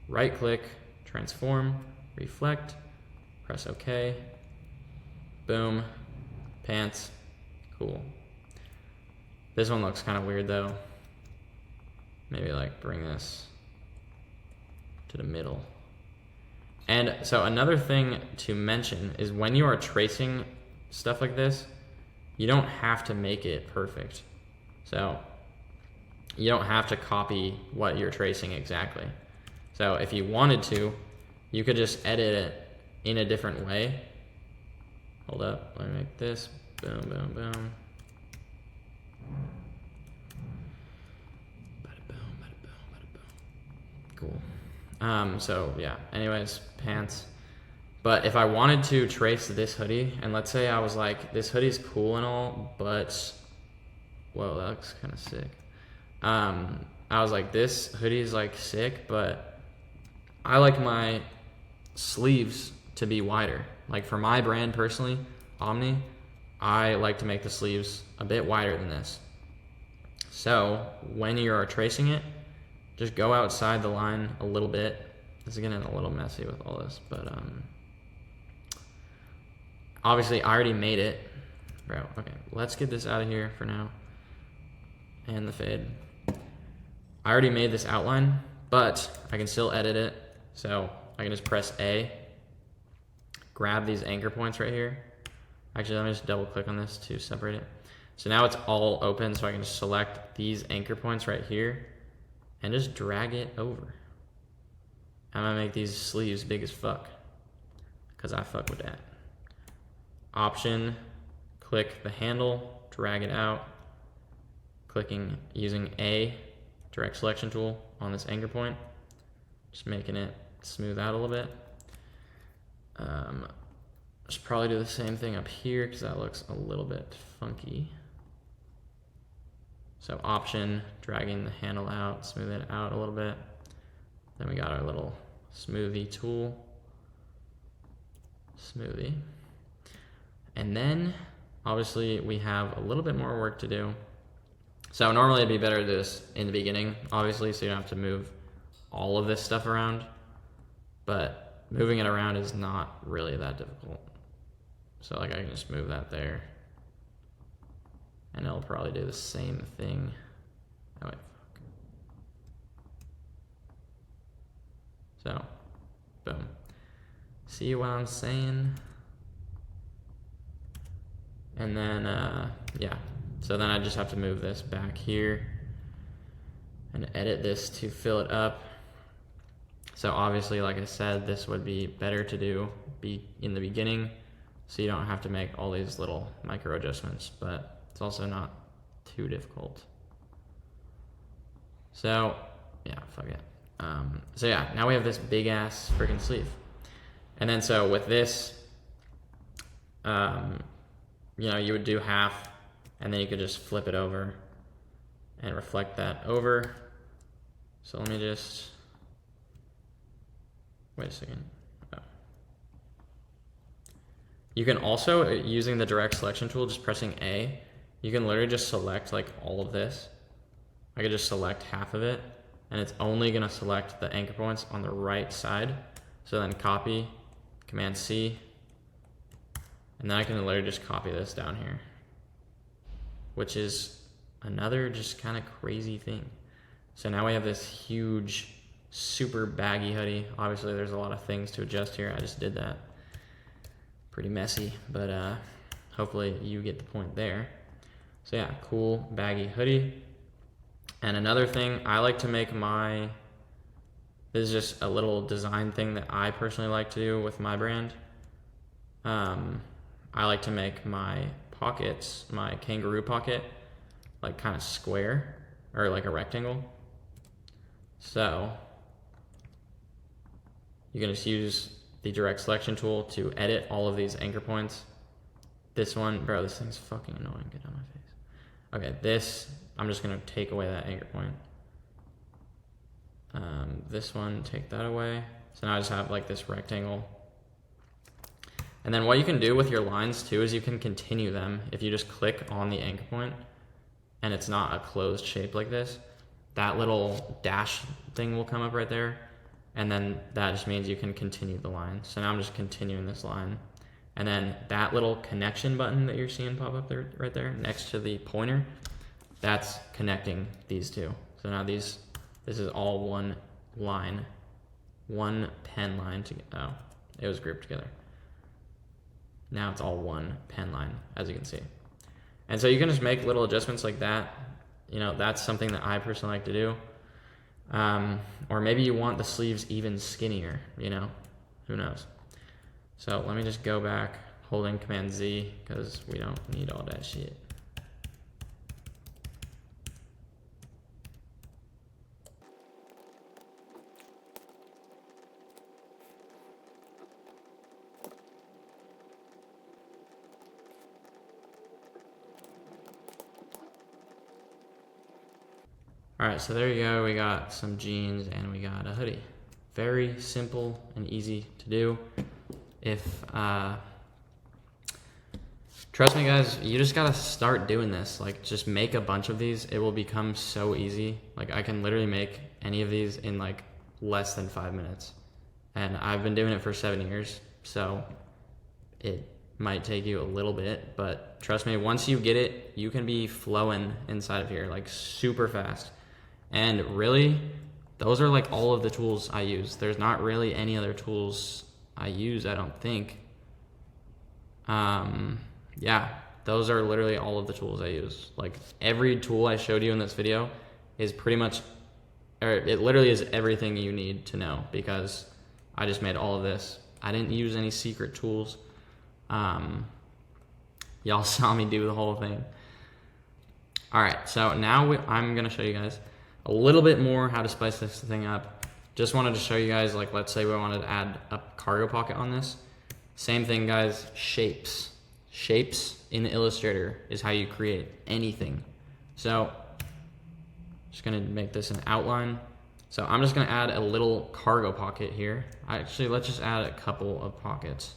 right click, transform, reflect, press OK. Boom. Pants. Cool. This one looks kind of weird though. Maybe like bring this to the middle. And so another thing to mention is when you are tracing stuff like this, you don't have to make it perfect. So you don't have to copy what you're tracing exactly. So if you wanted to, you could just edit it in a different way. Hold up, let me make this, boom, boom, boom. Bada boom, bada boom, bada boom. Cool. So yeah, anyways, pants. But if I wanted to trace this hoodie, and let's say I was like, this hoodie's cool and all, but, whoa, that looks kind of sick. I was like, this hoodie is like sick, but I like my sleeves to be wider. Like for my brand personally, Omnee, I like to make the sleeves a bit wider than this. So when you are tracing it, just go outside the line a little bit. This is getting a little messy with all this, but obviously I already made it. Bro, okay, let's get this out of here for now. And the fade. I already made this outline, but I can still edit it. So I can just press A, grab these anchor points right here. Actually, let me just double click on this to separate it. So now it's all open, so I can just select these anchor points right here and just drag it over. I'm gonna make these sleeves big as fuck, because I fuck with that. Option, click the handle, drag it out, using A, direct selection tool on this anchor point, just making it smooth out a little bit. Should probably do the same thing up here because that looks a little bit funky. So option, dragging the handle out, smooth it out a little bit. Then we got our little smoothie tool. Smoothie. And then obviously we have a little bit more work to do. So normally it'd be better to do this in the beginning, obviously, so you don't have to move all of this stuff around. But moving it around is not really that difficult. So like I can just move that there. And it'll probably do the same thing. Oh wait, fuck. So, boom. See what I'm saying? And then, yeah. So then I just have to move this back here and edit this to fill it up. So obviously, like I said, this would be better to do in the beginning, so you don't have to make all these little micro adjustments, but it's also not too difficult. So yeah, fuck it. So yeah, now we have this big ass freaking sleeve. And then so with this, you know, you would do half, and then you could just flip it over and reflect that over. So let me just, wait a second. Oh. You can also, using the direct selection tool, just pressing A, you can literally just select like all of this. I could just select half of it, and it's only gonna select the anchor points on the right side. So then copy, Command C, and then I can literally just copy this down here, which is another just kind of crazy thing. So now we have this huge, super baggy hoodie. Obviously there's a lot of things to adjust here. I just did that. Pretty messy, but hopefully you get the point there. So yeah, cool baggy hoodie. And another thing, I like to make this is just a little design thing that I personally like to do with my brand. I like to make my pockets, my kangaroo pocket, like kind of square or like a rectangle. So you can just use the direct selection tool to edit all of these anchor points. This one, bro, this thing's fucking annoying. Get out of my face. Okay, this, I'm just gonna take away that anchor point. This one, take that away. So now I just have like this rectangle. And then what you can do with your lines too is you can continue them. If you just click on the anchor point and it's not a closed shape like this, that little dash thing will come up right there. And then that just means you can continue the line. So now I'm just continuing this line. And then that little connection button that you're seeing pop up there, right there next to the pointer, that's connecting these two. So now this is all one line, one pen line oh, it was grouped together. Now it's all one pen line, as you can see. And so you can just make little adjustments like that. You know, that's something that I personally like to do. Or maybe you want the sleeves even skinnier, you know, who knows? So let me just go back holding Command Z because we don't need all that shit. All right, so there you go. We got some jeans and we got a hoodie. Very simple and easy to do. If, trust me guys, you just gotta start doing this. Like, just make a bunch of these. It will become so easy. Like, I can literally make any of these in like less than 5 minutes. And I've been doing it for 7 years, so it might take you a little bit, but trust me, once you get it, you can be flowing inside of here like super fast. And really, those are like all of the tools I use. There's not really any other tools I use, I don't think. Yeah, those are literally all of the tools I use. Like, every tool I showed you in this video is pretty much, or it literally is everything you need to know, because I just made all of this. I didn't use any secret tools. Y'all saw me do the whole thing. All right, so now I'm gonna show you guys a little bit more how to spice this thing up. Just wanted to show you guys, like, let's say we wanted to add a cargo pocket on this. Same thing, guys, shapes. Shapes in Illustrator is how you create anything. So, just gonna make this an outline. So I'm just gonna add a little cargo pocket here. Actually, let's just add a couple of pockets.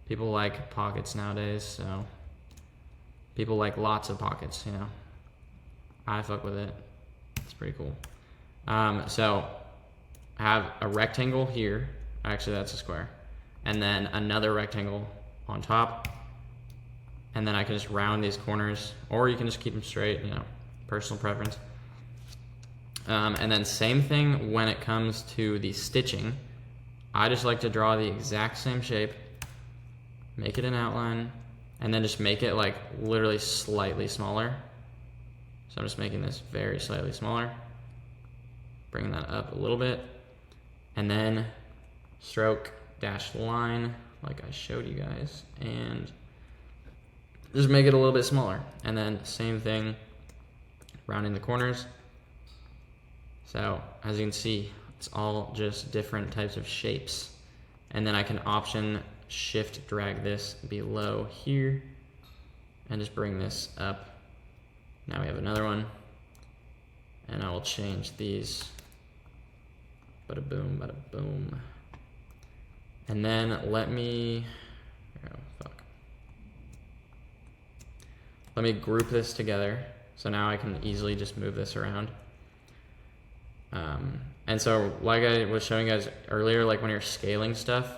People like pockets nowadays, so people like lots of pockets, you know. I fuck with it. It's pretty cool. So I have a rectangle here. Actually, that's a square. And then another rectangle on top. And then I can just round these corners, or you can just keep them straight, you know, personal preference. And then same thing when it comes to the stitching. I just like to draw the exact same shape, make it an outline, and then just make it like literally slightly smaller. So I'm just making this very slightly smaller, bringing that up a little bit, and then stroke, dash line, like I showed you guys, and just make it a little bit smaller. And then same thing, rounding the corners. So as you can see, it's all just different types of shapes. And then I can option shift drag this below here and just bring this up. Now we have another one, and I will change these. Bada boom, bada boom. And then let me, let me group this together. So now I can easily just move this around. And so like I was showing you guys earlier, like when you're scaling stuff,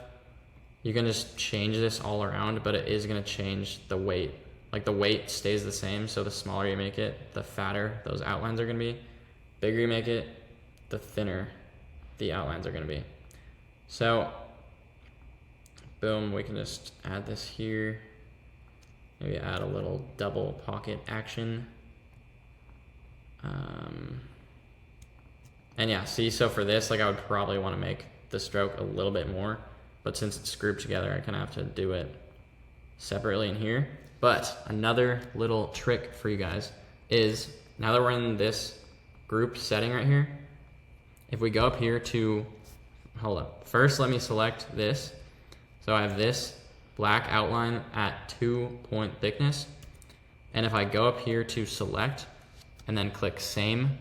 you can just change this all around, but it is gonna change the weight. Like the weight stays the same, so the smaller you make it, the fatter those outlines are gonna be. Bigger you make it, the thinner the outlines are gonna be. So, boom, we can just add this here. Maybe add a little double pocket action. And yeah, see, so for this, like I would probably want to make the stroke a little bit more, but since it's grouped together, I kind of have to do it separately in here. But another little trick for you guys is, now that we're in this group setting right here, if we go up here to, hold up, first let me select this. So I have this black outline at 2-point thickness. And if I go up here to select and then click same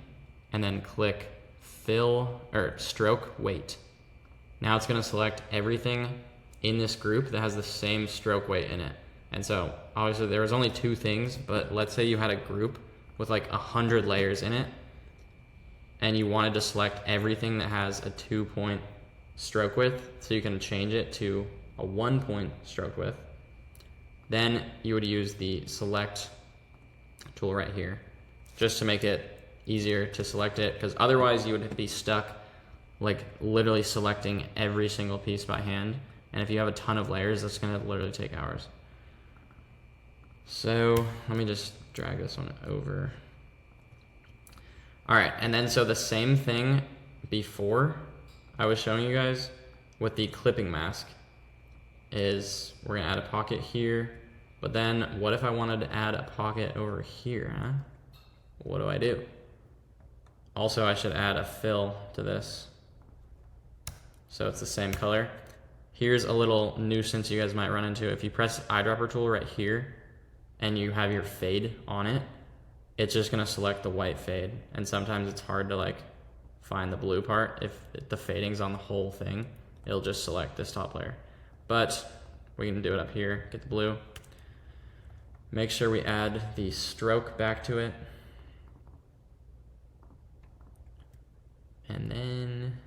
and then click fill or stroke weight, now it's going to select everything in this group that has the same stroke weight in it. And so obviously there was only 2 things, but let's say you had a group with like 100 layers in it and you wanted to select everything that has a 2-point stroke width, so you can change it to a 1-point stroke width. Then you would use the select tool right here just to make it easier to select it, because otherwise you would be stuck like literally selecting every single piece by hand, and if you have a ton of layers, that's going to literally take hours. So let me just drag this one over. All right, and then so the same thing before I was showing you guys with the clipping mask is we're gonna add a pocket here, but then what if I wanted to add a pocket over here, huh? What do I do? Also, I should add a fill to this, so it's the same color. Here's a little nuisance you guys might run into. If you press the eyedropper tool right here and you have your fade on it, it's just gonna select the white fade. And sometimes it's hard to like find the blue part. If the fading's on the whole thing, it'll just select this top layer. But we can do it up here, get the blue. Make sure we add the stroke back to it. And then,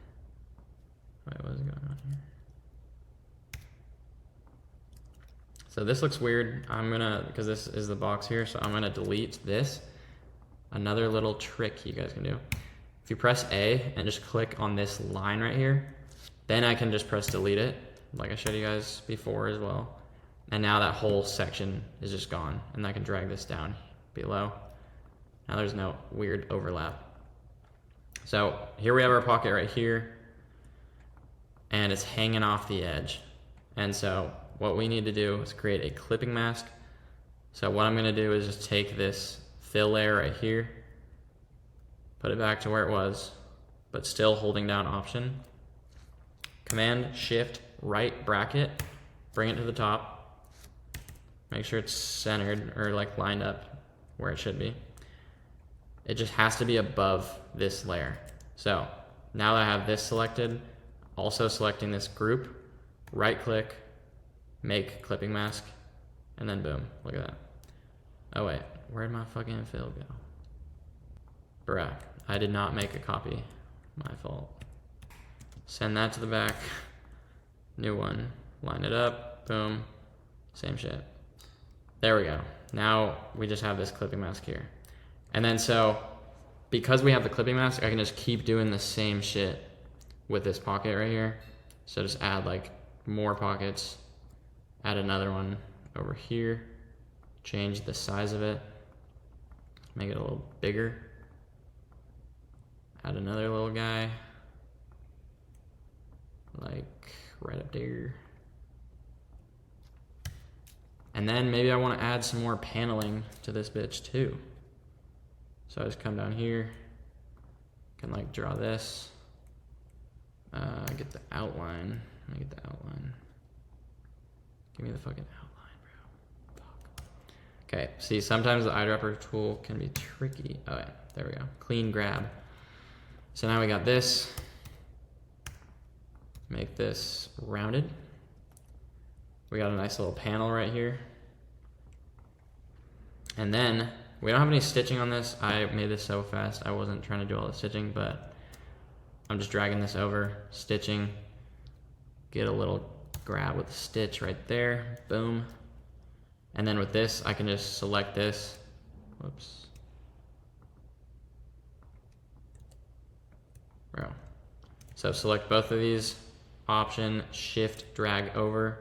wait, what is going on here? So this looks weird. I'm gonna, because this is the box here, so I'm gonna delete this. Another little trick you guys can do. If you press A and just click on this line right here, then I can just press delete it, like I showed you guys before as well. And now that whole section is just gone, and I can drag this down below. Now there's no weird overlap. So here we have our pocket right here, and it's hanging off the edge. And so what we need to do is create a clipping mask. So what I'm gonna do is just take this fill layer right here, put it back to where it was, but still holding down Option. Command Shift right bracket, bring it to the top. Make sure it's centered or like lined up where it should be. It just has to be above this layer. So now that I have this selected, also selecting this group, right click, make clipping mask, and then boom, look at that. Oh wait, where'd my fucking fill go? Bruh, I did not make a copy, my fault. Send that to the back, new one, line it up, boom, same shit. There we go. Now we just have this clipping mask here. And then so, because we have the clipping mask, I can just keep doing the same shit with this pocket right here. So just add like more pockets, add another one over here, change the size of it, make it a little bigger, add another little guy, like right up there. And then maybe I want to add some more paneling to this bitch too. So I just come down here, can like draw this, get the outline. Let me get the outline. Give me the fucking outline, bro. Fuck. Okay, see, sometimes the eyedropper tool can be tricky. Oh yeah, there we go. Clean grab. So now we got this. Make this rounded. We got a nice little panel right here. And then, we don't have any stitching on this. I made this so fast, I wasn't trying to do all the stitching, but I'm just dragging this over, stitching, get a little grab with the stitch right there, boom. And then with this, I can just select this, whoops. Bro. So select both of these, Option, Shift, drag over,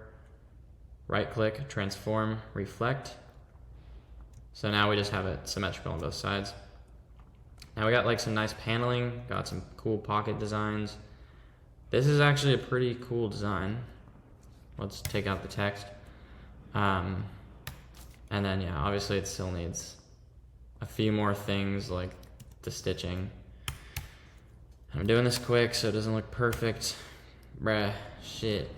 right click, transform, reflect. So now we just have it symmetrical on both sides. Now we got like some nice paneling, got some cool pocket designs. This is actually a pretty cool design. Let's take out the text. And then yeah, obviously it still needs a few more things like the stitching. I'm doing this quick so it doesn't look perfect. Bruh, shit.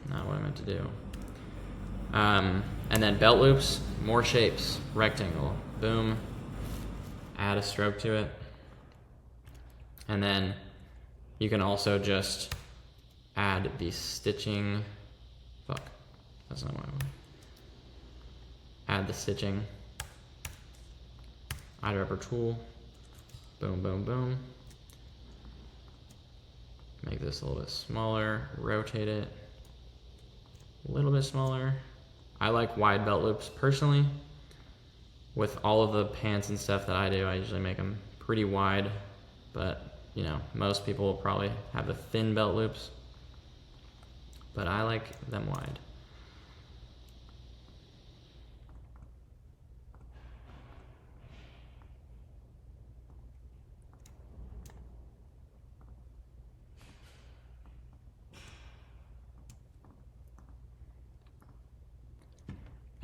Not what I meant to do. And then belt loops, more shapes, rectangle, boom. Add a stroke to it. And then you can also just add the stitching. Fuck, that's not what I want. Add the stitching. Eyedropper tool. Boom, boom, boom. Make this a little bit smaller, rotate it a little bit smaller. I like wide belt loops personally. With all of the pants and stuff that I do, I usually make them pretty wide, but you know, most people will probably have the thin belt loops, but I like them wide.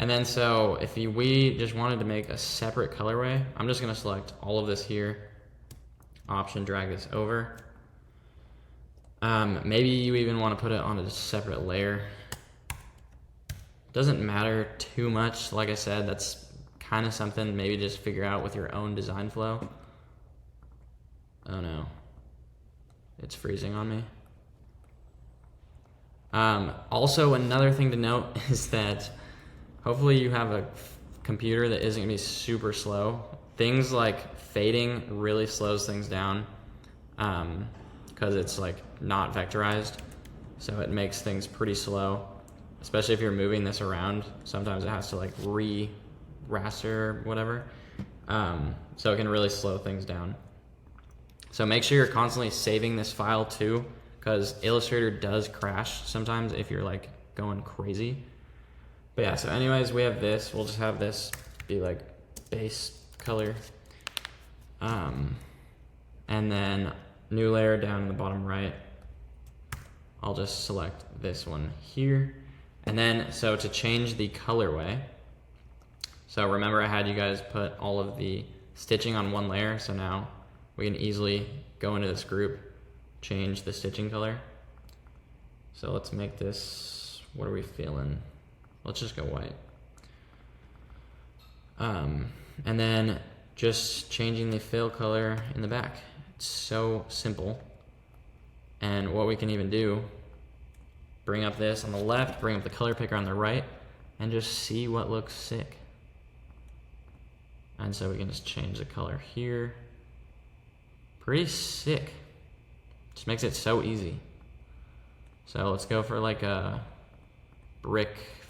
And then so if we just wanted to make a separate colorway, I'm just gonna select all of this here, Option, drag this over. Maybe you even want to put it on a separate layer. Doesn't matter too much. Like I said, that's kind of something maybe just figure out with your own design flow. Oh no, it's freezing on me. Also, another thing to note is that hopefully you have a computer that isn't gonna be super slow. Things like fading really slows things down because it's like not vectorized, so it makes things pretty slow, especially if you're moving this around. Sometimes it has to like raster or whatever, so it can really slow things down. So make sure you're constantly saving this file too, because Illustrator does crash sometimes if you're like going crazy. But yeah, so anyways, we have this. We'll just have this be like base color. And then new layer down in the bottom right, I'll just select this one here. And then, so to change the colorway, so remember I had you guys put all of the stitching on one layer, so now we can easily go into this group, change the stitching color. So let's make this, what are we feeling? Let's just go white. And then just changing the fill color in the back. It's so simple. And what we can even do, bring up this on the left, bring up the color picker on the right, and just see what looks sick. And so we can just change the color here. Pretty sick. Just makes it so easy. So let's go for like a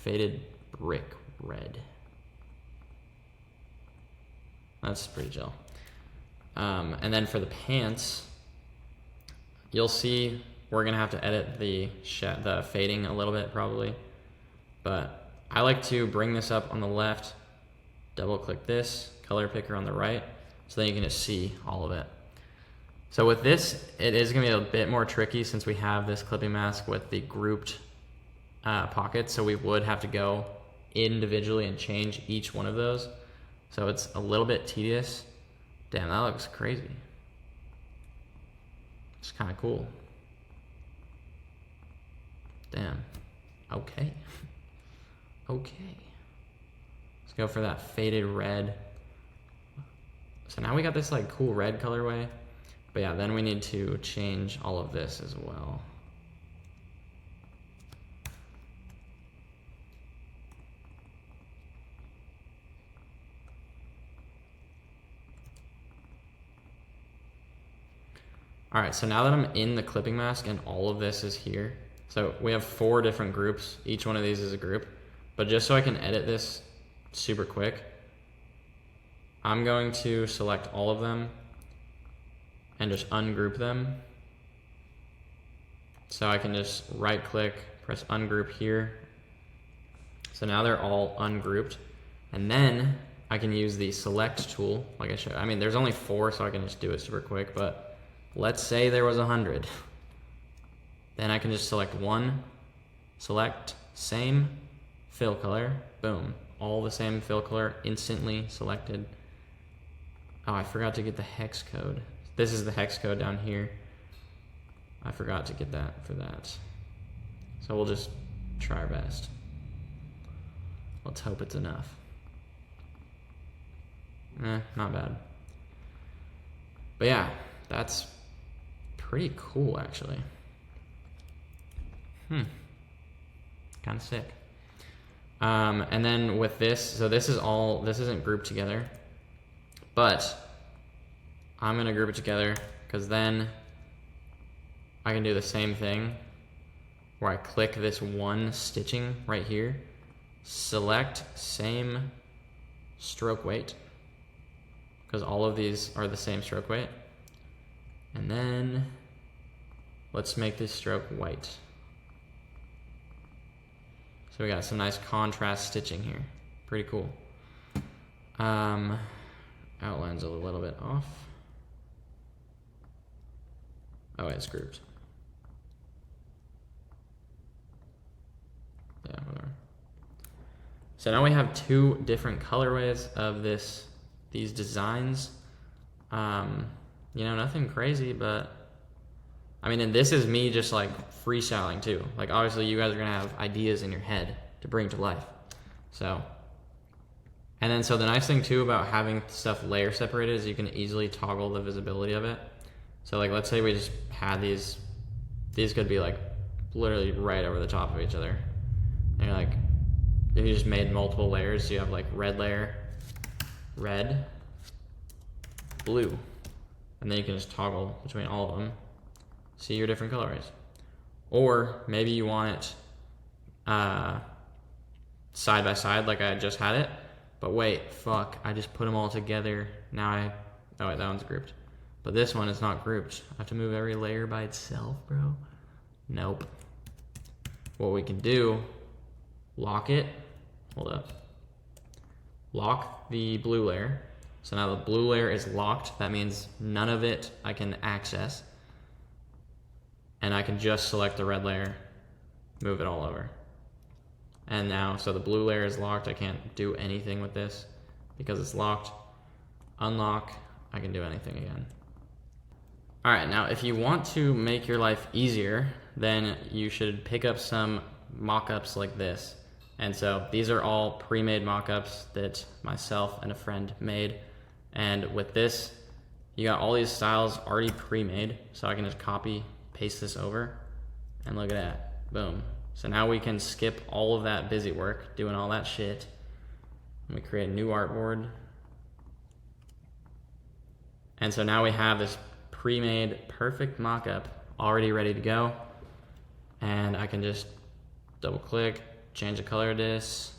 faded brick red. That's pretty chill. And then for the pants, you'll see we're gonna have to edit the fading a little bit probably, but I like to bring this up on the left, double click this, color picker on the right, so then you can just see all of it. So with this, it is gonna be a bit more tricky since we have this clipping mask with the grouped pockets, so we would have to go individually and change each one of those. So it's a little bit tedious. Damn, that looks crazy. It's kind of cool. Damn. Okay. Okay. Let's go for that faded red. So now we got this like cool red colorway. But yeah, then we need to change all of this as well. All right, so now that I'm in the clipping mask and all of this is here, so we have 4 different groups. Each one of these is a group. But just so I can edit this super quick, I'm going to select all of them and just ungroup them. So I can just right click, press ungroup here. So now they're all ungrouped. And then I can use the select tool, like I showed. I mean, there's only 4, so I can just do it super quick, but let's say there was 100. Then I can just select one, select same fill color, boom. All the same fill color instantly selected. Oh, I forgot to get the hex code. This is the hex code down here. I forgot to get that for that. So we'll just try our best. Let's hope it's enough. Not bad. But yeah, that's pretty cool actually. Kind of sick. And then with this, so this isn't grouped together, but I'm gonna group it together because then I can do the same thing where I click this one stitching right here, select same stroke weight, because all of these are the same stroke weight. And then let's make this stroke white. So we got some nice contrast stitching here. Pretty cool. Outline's a little bit off. Oh, it's grouped. Yeah, whatever. So now we have 2 different colorways of these designs. You know, nothing crazy, but I mean, and this is me just like freestyling too. Like obviously you guys are gonna have ideas in your head to bring to life. So And then so the nice thing too about having stuff layer separated is you can easily toggle the visibility of it. So like, let's say we just had these could be like literally right over the top of each other. And you're like, if you just made multiple layers, you have like red layer, red, blue. And then you can just toggle between all of them, see your different colorways. Or maybe you want it side by side like I just had it, but wait, fuck, I just put them all together. Now oh wait, that one's grouped. But this one is not grouped. I have to move every layer by itself, bro. Nope. What we can do, lock it, hold up. Lock the blue layer. So now the blue layer is locked. That means none of it I can access. And I can just select the red layer, move it all over. And now, so the blue layer is locked. I can't do anything with this because it's locked. Unlock, I can do anything again. All right, now if you want to make your life easier, then you should pick up some mock-ups like this. And so these are all pre-made mock-ups that myself and a friend made. And with this, you got all these styles already pre-made. So I can just copy, paste this over, and look at that, boom. So now we can skip all of that busy work, doing all that shit. And we create a new artboard. And so now we have this pre-made perfect mock-up already ready to go. And I can just double click, change the color of this,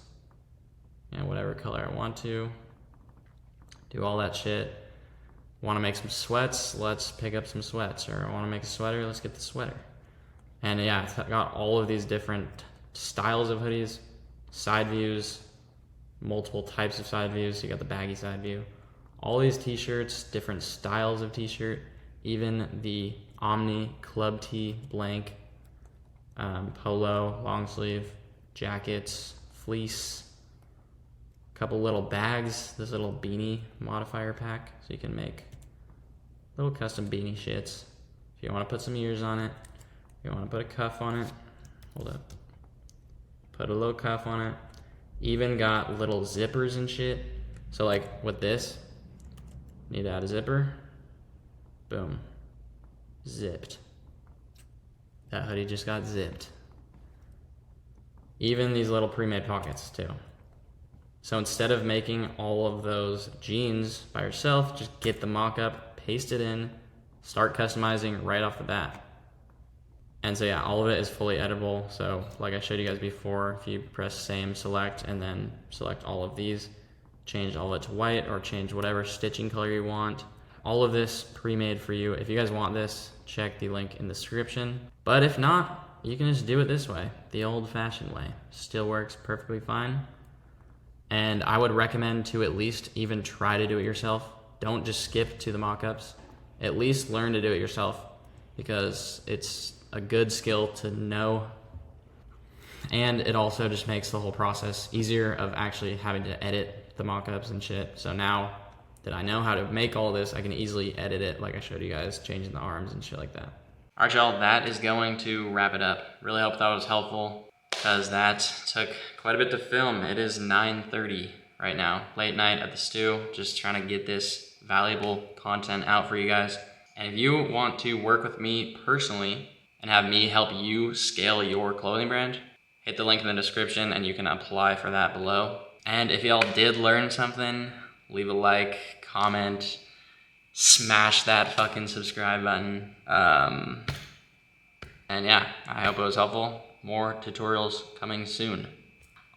whatever color I want to. Do all that shit. Want to make some sweats? Let's pick up some sweats. Or I want to make a sweater? Let's get the sweater. And yeah, it's got all of these different styles of hoodies, side views, multiple types of side views. You got the baggy side view. All these t-shirts, different styles of t-shirt, even the omnee club tee blank, polo, long sleeve, jackets, fleece, a couple little bags, this little beanie modifier pack, so you can make little custom beanie shits. If you want to put some ears on it, you want to put a cuff on it, hold up, put a little cuff on it. Even got little zippers and shit. So like with this, need to add a zipper, boom, zipped. That hoodie just got zipped. Even these little pre-made pockets too. So instead of making all of those jeans by yourself, just get the mock-up, paste it in, start customizing right off the bat. And so yeah, all of it is fully editable. So like I showed you guys before, if you press same, select, and then select all of these, change all of it to white or change whatever stitching color you want. All of this pre-made for you. If you guys want this, check the link in the description. But if not, you can just do it this way, the old-fashioned way. Still works perfectly fine. And I would recommend to at least even try to do it yourself. Don't just skip to the mock-ups. At least learn to do it yourself because it's a good skill to know. And it also just makes the whole process easier of actually having to edit the mock-ups and shit. So now that I know how to make all this, I can easily edit it like I showed you guys, changing the arms and shit like that. All right, y'all, that is going to wrap it up. Really hope that was helpful because that took quite a bit to film. It is 9:30 right now, late night at the stew, just trying to get this valuable content out for you guys. And if you want to work with me personally and have me help you scale your clothing brand, hit the link in the description and you can apply for that below. And if y'all did learn something, leave a like, comment, smash that fucking subscribe button. And yeah, I hope it was helpful. More tutorials coming soon.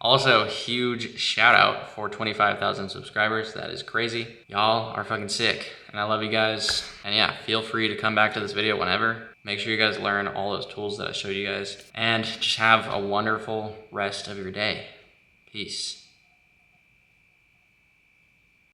Also, huge shout out for 25,000 subscribers. That is crazy. Y'all are fucking sick, and I love you guys. And yeah, feel free to come back to this video whenever. Make sure you guys learn all those tools that I showed you guys, and just have a wonderful rest of your day. Peace.